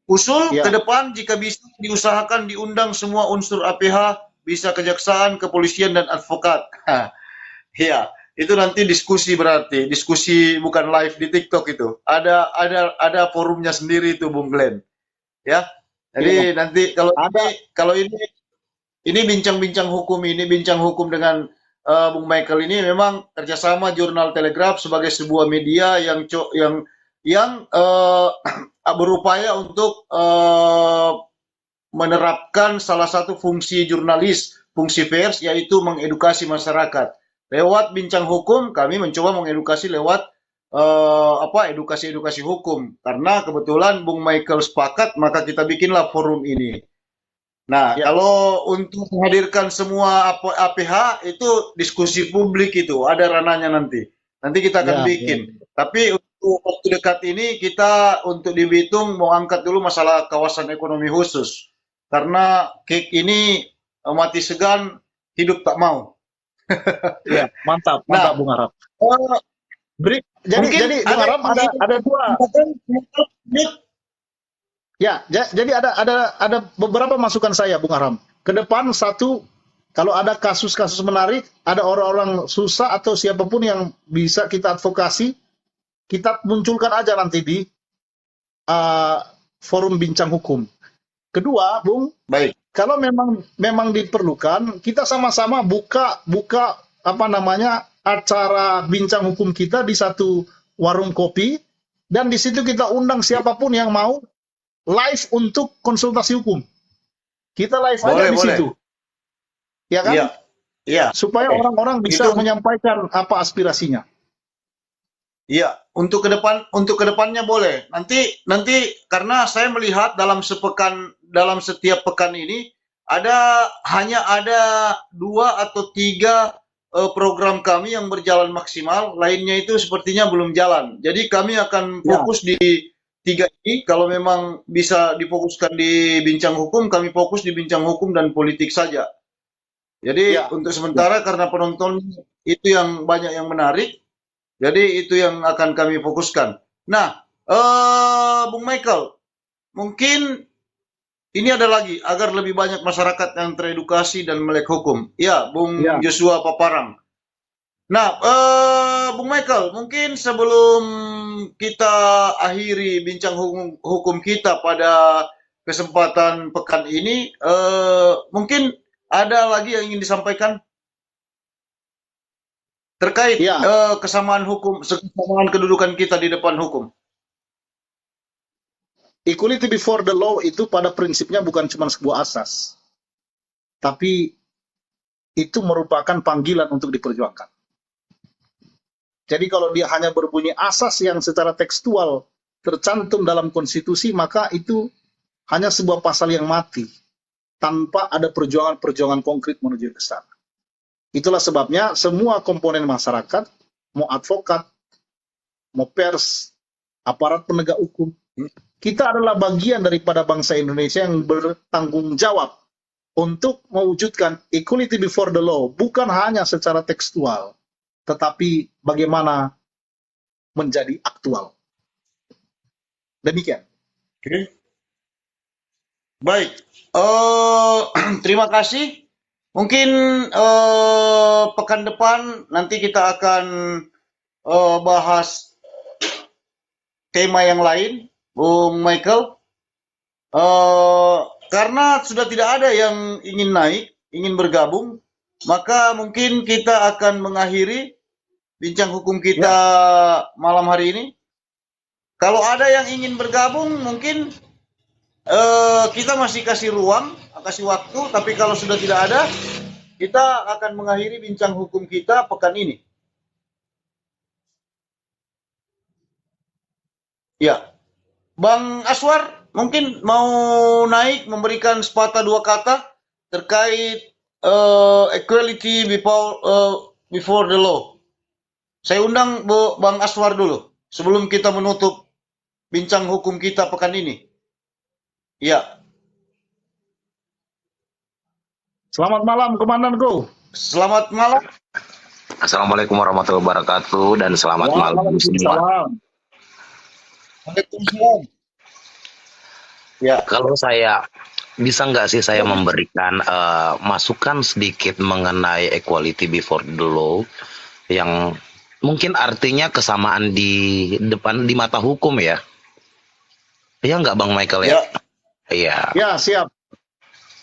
Usul ke Ya. depan jika bisa diusahakan diundang semua unsur APH, bisa kejaksaan, kepolisian dan advokat. Iya, itu nanti diskusi berarti, diskusi bukan live di TikTok itu. Ada forumnya sendiri itu Bung Glenn, ya. Ya. Jadi nanti kalau Ada. ini bincang-bincang hukum ini bincang hukum dengan Bung Michael ini memang kerjasama Jurnal Telegraph sebagai sebuah media yang berupaya untuk menerapkan salah satu fungsi jurnalis, fungsi pers yaitu mengedukasi masyarakat. Lewat bincang hukum kami mencoba mengedukasi lewat edukasi-edukasi hukum. Karena kebetulan Bung Michael sepakat maka kita bikinlah forum ini. Nah, Ya. kalau untuk menghadirkan semua APH itu diskusi publik itu ada ranahnya nanti. Nanti kita akan Ya. bikin. Tapi untuk waktu dekat ini kita untuk di Bitung mau angkat dulu masalah kawasan ekonomi khusus. Karena KIK ini mati segan hidup tak mau. Ya, mantap, mantap Nah, Bung Aram. eh, Jadi mungkin Bung ada Aram yang ingin ada dua. ditambahkan? Ya, jadi ada beberapa masukan saya, Bung Aram. Ke depan satu, kalau ada kasus-kasus menarik, ada orang-orang susah atau siapapun yang bisa kita advokasi, kita munculkan aja nanti di uh, forum bincang hukum. Kedua, Bung, Baik. kalau memang diperlukan, kita sama-sama buka apa namanya acara bincang hukum kita di satu warung kopi, dan di situ kita undang siapapun yang mau live untuk konsultasi hukum. Kita live aja Boleh, di boleh. situ, ya kan? Iya, iya. Supaya Oke. orang-orang bisa Itu menyampaikan apa aspirasinya. iya, untuk ke depannya boleh. Nanti karena saya melihat dalam setiap pekan ini hanya ada 2 atau 3 program kami yang berjalan maksimal, lainnya itu sepertinya belum jalan. Jadi kami akan Ya, fokus di 3 ini. Kalau memang bisa difokuskan di bincang hukum, kami fokus di bincang hukum dan politik saja. Jadi ya, untuk ya. sementara karena penonton itu yang banyak yang menarik, jadi itu yang akan kami fokuskan. Nah, Bung Michael, mungkin ini ada lagi agar lebih banyak masyarakat yang teredukasi dan melek hukum. Ya, Bung Ya. Joshua Paparang. Nah, Bung Michael, mungkin sebelum kita akhiri bincang hukum kita pada kesempatan pekan ini, mungkin ada lagi yang ingin disampaikan terkait Ya, kesamaan kedudukan kita di depan hukum. equality before the law itu pada prinsipnya bukan cuma sebuah asas, tapi itu merupakan panggilan untuk diperjuangkan. Jadi kalau dia hanya berbunyi asas yang secara tekstual tercantum dalam konstitusi, maka itu hanya sebuah pasal yang mati, tanpa ada perjuangan-perjuangan konkret menuju ke sana. Itulah sebabnya semua komponen masyarakat, mau advokat, mau pers, aparat penegak hukum, kita adalah bagian daripada bangsa Indonesia yang bertanggung jawab untuk mewujudkan equality before the law, bukan hanya secara tekstual, tetapi bagaimana menjadi aktual. Demikian. Oke. Baik. Terima kasih. Mungkin pekan depan nanti kita akan bahas tema yang lain, Bung Michael. Karena sudah tidak ada yang ingin naik, ingin bergabung, maka mungkin kita akan mengakhiri bincang hukum kita malam hari ini. Kalau ada yang ingin bergabung, mungkin kita masih kasih ruang, kasih waktu, tapi kalau sudah tidak ada, kita akan mengakhiri bincang hukum kita pekan ini. Ya, Bang Aswar mungkin mau naik memberikan sepatah dua kata terkait equality before the law. Saya undang Bang Aswar dulu sebelum kita menutup bincang hukum kita pekan ini. Ya. Selamat malam, Komandanku. Selamat malam. Assalamualaikum warahmatullahi wabarakatuh dan selamat malam semua. Waalaikumsalam. Ya. Kalau saya bisa nggak sih saya memberikan masukan sedikit mengenai equality before the law yang mungkin artinya kesamaan di mata hukum ya? Iya nggak Bang Michael ya? Iya. Ya, siap.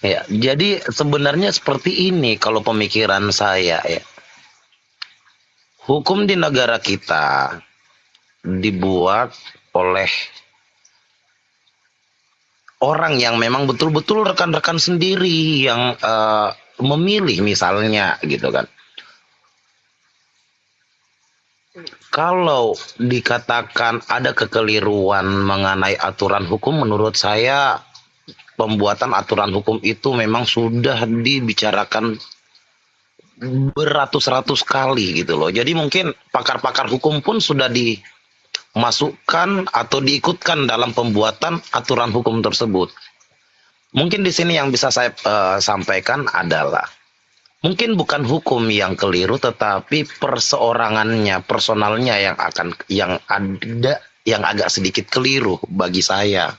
Ya, jadi sebenarnya seperti ini kalau pemikiran saya ya. Hukum di negara kita dibuat oleh orang yang memang betul-betul rekan-rekan sendiri yang memilih misalnya gitu kan. Kalau dikatakan ada kekeliruan mengenai aturan hukum, menurut saya pembuatan aturan hukum itu memang sudah dibicarakan beratus-ratus kali gitu loh. Jadi mungkin pakar-pakar hukum pun sudah dimasukkan atau diikutkan dalam pembuatan aturan hukum tersebut. Mungkin di sini yang bisa saya sampaikan adalah Mungkin bukan hukum yang keliru, tetapi perseorangannya, personalnya yang agak sedikit keliru bagi saya.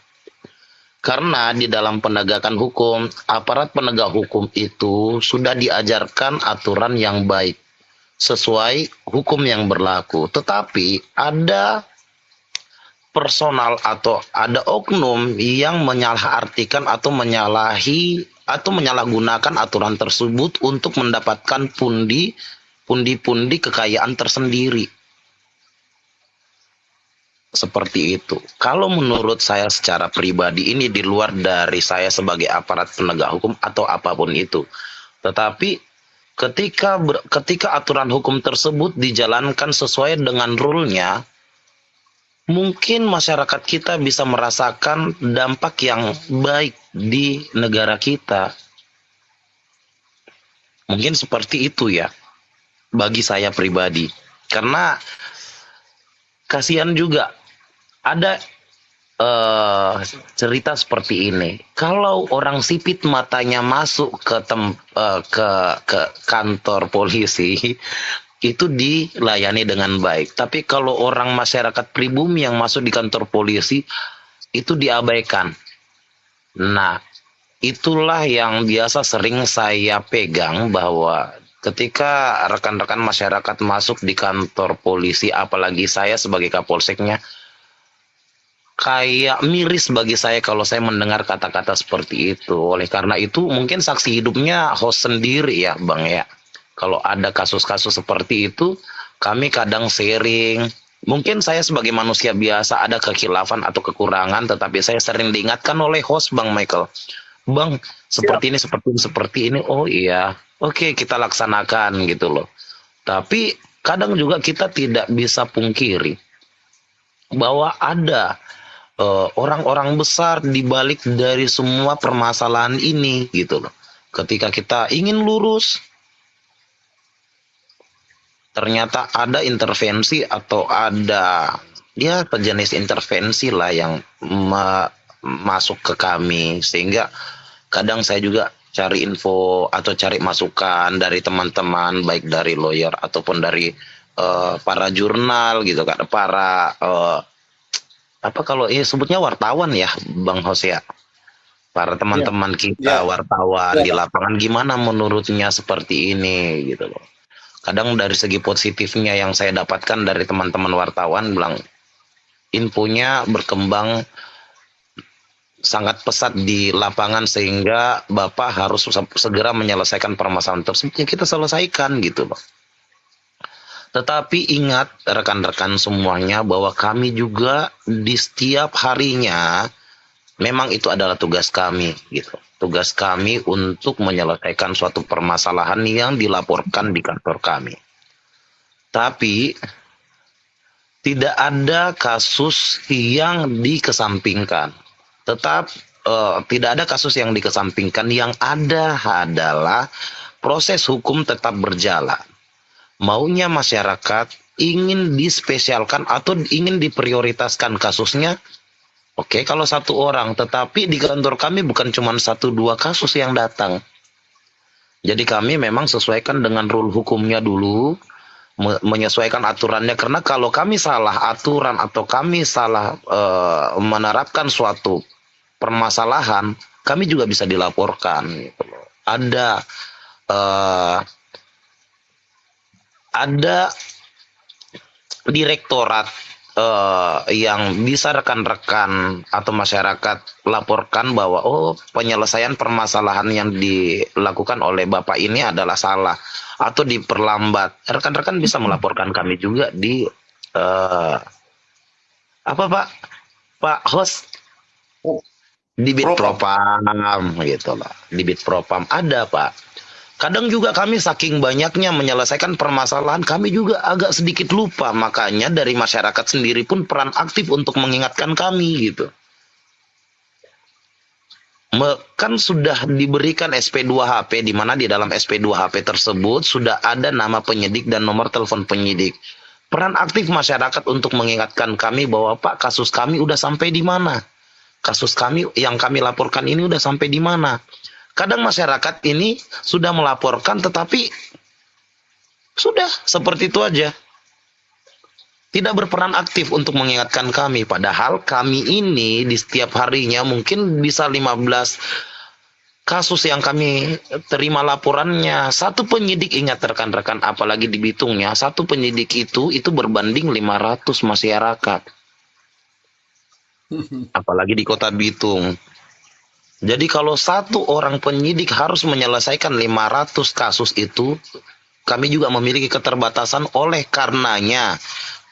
Karena di dalam penegakan hukum, aparat penegak hukum itu sudah diajarkan aturan yang baik sesuai hukum yang berlaku. Tetapi ada personal atau ada oknum yang menyalahartikan atau menyalahgunakan aturan tersebut untuk mendapatkan pundi-pundi kekayaan tersendiri. Seperti itu. Kalau menurut saya secara pribadi, ini di luar dari saya sebagai aparat penegak hukum atau apapun itu. Tetapi ketika aturan hukum tersebut dijalankan sesuai dengan rule-nya, mungkin masyarakat kita bisa merasakan dampak yang baik di negara kita. Mungkin seperti itu ya, bagi saya pribadi. Karena kasihan juga ada cerita seperti ini. Kalau orang sipit matanya masuk ke kantor polisi, itu dilayani dengan baik. Tapi kalau orang masyarakat pribumi yang masuk di kantor polisi, itu diabaikan. Nah, itulah yang biasa sering saya pegang, bahwa ketika rekan-rekan masyarakat masuk di kantor polisi, apalagi saya sebagai kapolseknya, kayak miris bagi saya kalau saya mendengar kata-kata seperti itu. Oleh karena itu, mungkin saksi hidupnya host sendiri ya, Bang ya. Kalau ada kasus-kasus seperti itu, kami kadang sharing. Mungkin saya sebagai manusia biasa ada kekhilafan atau kekurangan, tetapi saya sering diingatkan oleh host, Bang Michael. Bang, seperti ini, seperti ini. Oh iya, oke, kita laksanakan gitu loh. Tapi kadang juga kita tidak bisa pungkiri bahwa ada orang-orang besar di balik dari semua permasalahan ini gitu loh. Ketika kita ingin lurus, ternyata ada intervensi atau ada ya sejenis intervensi lah yang masuk ke kami, sehingga kadang saya juga cari info atau cari masukan dari teman-teman, baik dari lawyer ataupun dari para jurnal gitu kan, para apa kalau sebutnya wartawan ya, Bang Hosea. Para teman-teman kita wartawan di lapangan, gimana menurutnya seperti ini gitu loh. Kadang dari segi positifnya yang saya dapatkan dari teman-teman wartawan bilang, infonya berkembang sangat pesat di lapangan sehingga Bapak harus segera menyelesaikan permasalahan tersebut. Ya kita selesaikan gitu loh. Tetapi ingat rekan-rekan semuanya bahwa kami juga di setiap harinya memang itu adalah tugas kami gitu. Tugas kami untuk menyelesaikan suatu permasalahan yang dilaporkan di kantor kami. Tapi tidak ada kasus yang dikesampingkan. Tidak ada kasus yang dikesampingkan. Yang ada adalah proses hukum tetap berjalan. Maunya masyarakat ingin dispesialkan atau ingin diprioritaskan kasusnya, oke, kalau satu orang, tetapi di kantor kami bukan cuma 1-2 kasus yang datang. Jadi kami memang sesuaikan dengan rule hukumnya dulu, menyesuaikan aturannya, karena kalau kami salah aturan atau kami salah menerapkan suatu permasalahan, kami juga bisa dilaporkan gitu loh. Ada direktorat yang bisa rekan-rekan atau masyarakat laporkan bahwa penyelesaian permasalahan yang dilakukan oleh Bapak ini adalah salah atau diperlambat. Rekan-rekan bisa melaporkan kami juga di apa Pak host, di Bitpropam gitu lah. Di Bitpropam ada Pak. Kadang juga kami saking banyaknya menyelesaikan permasalahan, kami juga agak sedikit lupa. Makanya dari masyarakat sendiri pun peran aktif untuk mengingatkan kami gitu. Kan sudah diberikan SP2HP, di mana di dalam SP2HP tersebut sudah ada nama penyidik dan nomor telepon penyidik. Peran aktif masyarakat untuk mengingatkan kami bahwa Pak, kasus kami udah sampai di mana? Kasus kami yang kami laporkan ini udah sampai di mana? Kadang masyarakat ini sudah melaporkan tetapi sudah seperti itu aja. Tidak berperan aktif untuk mengingatkan kami. Padahal kami ini di setiap harinya mungkin bisa 15 kasus yang kami terima laporannya. Satu penyidik, ingat rekan-rekan, apalagi di Bitungnya, satu penyidik itu berbanding 500 masyarakat. Apalagi di kota Bitung. Jadi kalau satu orang penyidik harus menyelesaikan 500 kasus itu, kami juga memiliki keterbatasan. Oleh karenanya,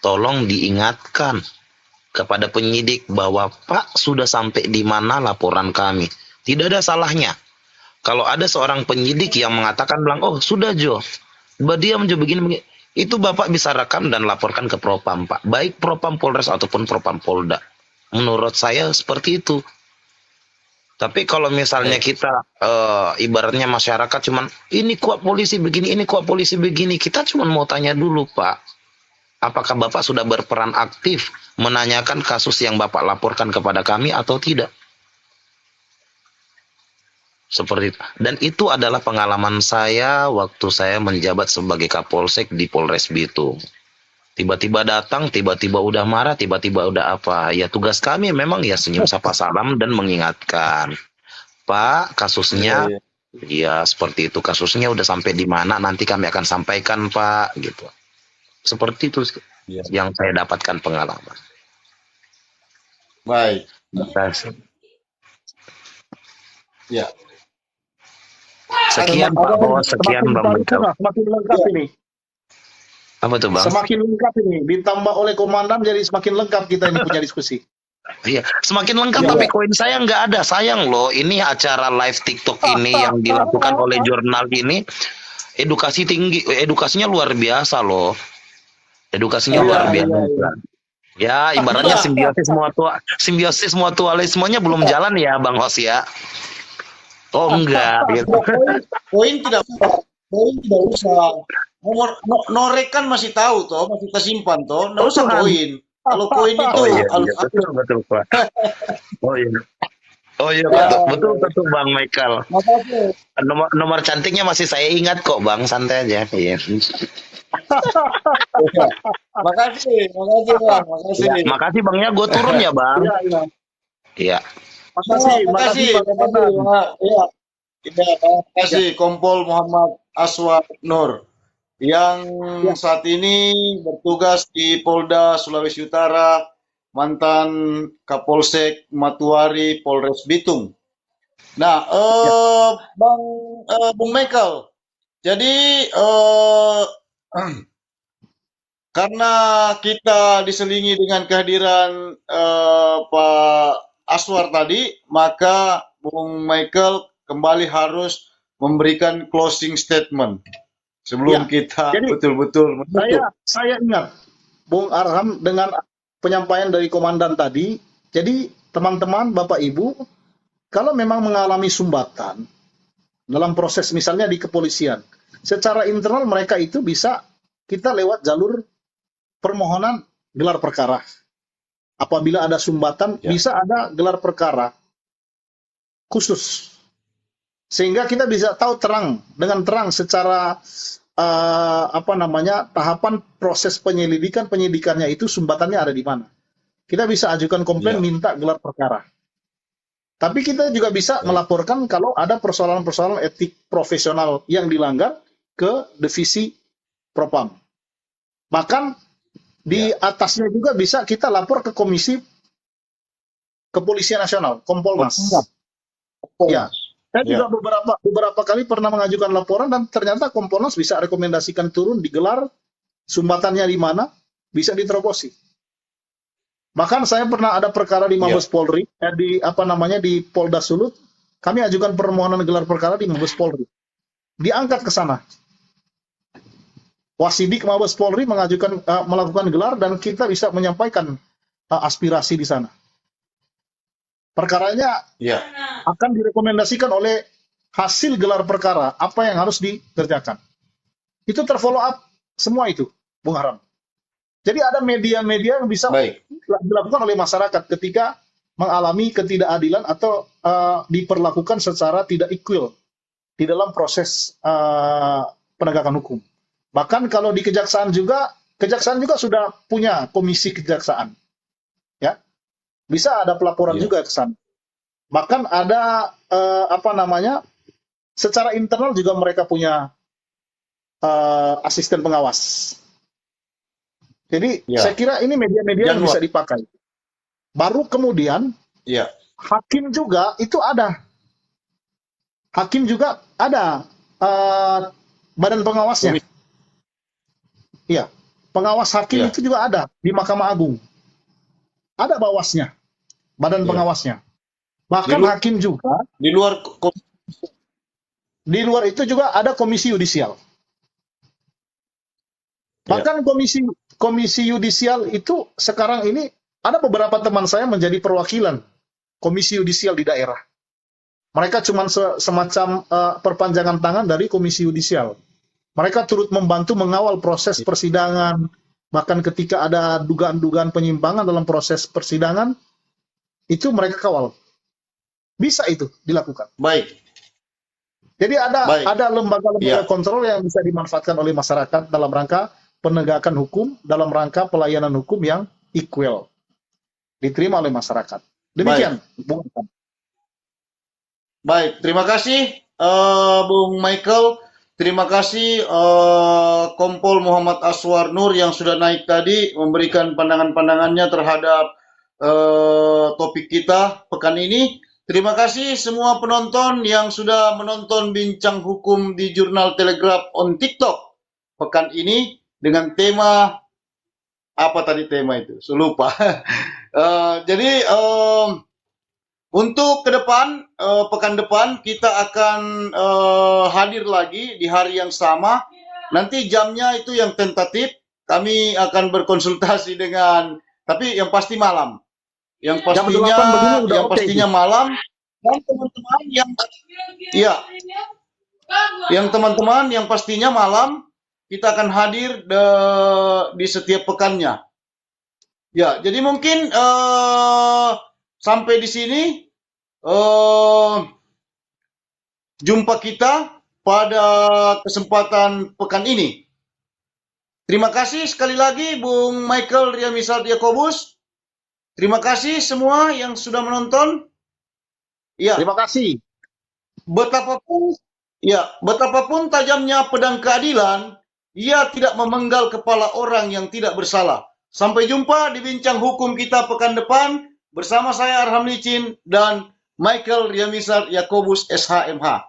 tolong diingatkan kepada penyidik bahwa Pak sudah sampai di mana laporan kami. Tidak ada salahnya. Kalau ada seorang penyidik yang mengatakan bilang, oh sudah Jo, diam Jo begini. Itu Bapak bisa rekam dan laporkan ke Propam Pak. Baik Propam Polres ataupun Propam Polda. Menurut saya seperti itu. Tapi kalau misalnya kita ibaratnya masyarakat cuman ini kok polisi begini, ini kok polisi begini, kita cuman mau tanya dulu Pak, apakah Bapak sudah berperan aktif menanyakan kasus yang Bapak laporkan kepada kami atau tidak? Seperti itu. Dan itu adalah pengalaman saya waktu saya menjabat sebagai Kapolsek di Polres Bitung. Tiba-tiba datang, tiba-tiba udah marah, tiba-tiba udah apa. Ya tugas kami memang ya senyum sapa salam dan mengingatkan. Pak, kasusnya ya seperti itu. Kasusnya udah sampai di mana nanti kami akan sampaikan Pak gitu. Seperti itu yang saya dapatkan pengalaman. Baik. Terima kasih. Ya. Sekian Pak Bos, sekian Bang Michael. Semakin lengkap ini. Apa tuh Bang? Semakin lengkap ini. Ditambah oleh komandan jadi semakin lengkap kita ini punya diskusi. Iya, semakin lengkap tapi koin saya nggak ada. Sayang loh, ini acara live TikTok ini yang dilakukan oleh jurnal ini edukasi tinggi, edukasinya luar biasa loh. Edukasinya luar biasa. Ya, ibaratnya simbiosis mutualismenya belum jalan ya, Bang Hos ya. Oh enggak, gitu. Poin tidak usah. Norek kan masih tahu toh, masih tersimpan toh. Nggak usah poin. Kalau poin itu Oh iya, betul Pak. Oh iya. Oh iya betul Bang Michael. Makasih. Nomor cantiknya masih saya ingat kok Bang, santai aja. Iya. Makasih Bang, makasih. Ya, makasih Bangnya, gue turun ya Bang. Iya. Makasih Pak Komandan. Iya. Terima kasih Kompol Muhammad Aswad Nur yang saat ini bertugas di Polda Sulawesi Utara, mantan Kapolsek Matuari Polres Bitung. Nah, Bung Michael, jadi karena kita diselingi dengan kehadiran Pak Aswar tadi, maka Bung Michael kembali harus memberikan closing statement sebelum kita jadi, betul-betul menutup. Saya ingat Bung Arham dengan penyampaian dari komandan tadi. Jadi teman-teman, Bapak Ibu, kalau memang mengalami sumbatan dalam proses misalnya di kepolisian, secara internal mereka itu bisa kita lewat jalur permohonan gelar perkara. Apabila ada sumbatan, bisa ada gelar perkara khusus. Sehingga kita bisa tahu dengan terang secara tahapan proses penyidikannya itu sumbatannya ada di mana. Kita bisa ajukan komplain minta gelar perkara. Tapi kita juga bisa melaporkan kalau ada persoalan-persoalan etik profesional yang dilanggar ke divisi Propam. Bahkan di atasnya juga bisa kita lapor ke Komisi Kepolisian Nasional, Kompolnas. Ya. Saya juga beberapa kali pernah mengajukan laporan dan ternyata Kompolnas bisa rekomendasikan turun digelar, sumbatannya di mana, bisa diterobosi. Bahkan saya pernah ada perkara di Mabes Polri, di Polda Sulut, kami ajukan permohonan gelar perkara di Mabes Polri. Diangkat ke sana. Wasidik Mabes Polri melakukan gelar dan kita bisa menyampaikan aspirasi di sana. Perkaranya akan direkomendasikan oleh hasil gelar perkara apa yang harus dikerjakan. Itu terfollow up semua itu, Bung Haram. Jadi ada media-media yang bisa dilakukan oleh masyarakat ketika mengalami ketidakadilan atau diperlakukan secara tidak equal di dalam proses penegakan hukum. Bahkan kalau di kejaksaan juga sudah punya komisi kejaksaan, ya, bisa ada pelaporan Iya. juga ke sana. Bahkan ada secara internal juga mereka punya asisten pengawas. Jadi Ya. saya kira ini media-media yang Yang bisa dipakai. Baru kemudian Iya. hakim juga itu ada. Hakim juga ada badan pengawasnya. Iya, pengawas hakim Iya. itu juga ada di Mahkamah Agung. Ada bawasnya, badan Iya. pengawasnya. Bahkan Di lu- hakim juga, Di luar di luar itu juga ada komisi yudisial. Iya. Bahkan komisi yudisial itu sekarang ini ada beberapa teman saya menjadi perwakilan komisi yudisial di daerah. Mereka cuma semacam perpanjangan tangan dari komisi yudisial. Mereka turut membantu mengawal proses persidangan, bahkan ketika ada dugaan-dugaan penyimpangan dalam proses persidangan, itu mereka kawal. Bisa itu dilakukan. Baik. Jadi Baik. ada lembaga-lembaga Iya. kontrol yang bisa dimanfaatkan oleh masyarakat dalam rangka penegakan hukum, dalam rangka pelayanan hukum yang equal, diterima oleh masyarakat. Demikian, Bung Irfan. Baik, terima kasih Bung Michael. Terima kasih Kompol Muhammad Aswar Nur yang sudah naik tadi memberikan pandangan-pandangannya terhadap topik kita pekan ini. Terima kasih semua penonton yang sudah menonton Bincang Hukum di Jurnal Telegraph on TikTok pekan ini dengan tema apa tadi tema itu? Saya lupa. Jadi untuk ke depan, pekan depan kita akan hadir lagi di hari yang sama. Nanti jamnya itu yang tentatif. Kami akan berkonsultasi dengan, tapi yang pasti malam. Yang Jam 8 begini pastinya, udah yang oke pastinya malam. Dan teman-teman yang, ya, yang teman-teman yang pastinya malam kita akan hadir di setiap pekannya. Ya, jadi mungkin sampai di sini jumpa kita pada kesempatan pekan ini. Terima kasih sekali lagi Bung Michael Riamisal Yakobus. Terima kasih semua yang sudah menonton. Ya, Terima kasih. betapapun tajamnya pedang keadilan, ia tidak memenggal kepala orang yang tidak bersalah. Sampai jumpa di bincang hukum kita pekan depan bersama saya Arham Licin dan Michael Riamisar Yakobus SHMH.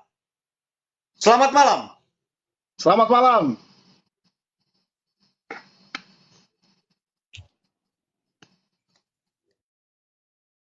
Selamat malam. Selamat malam.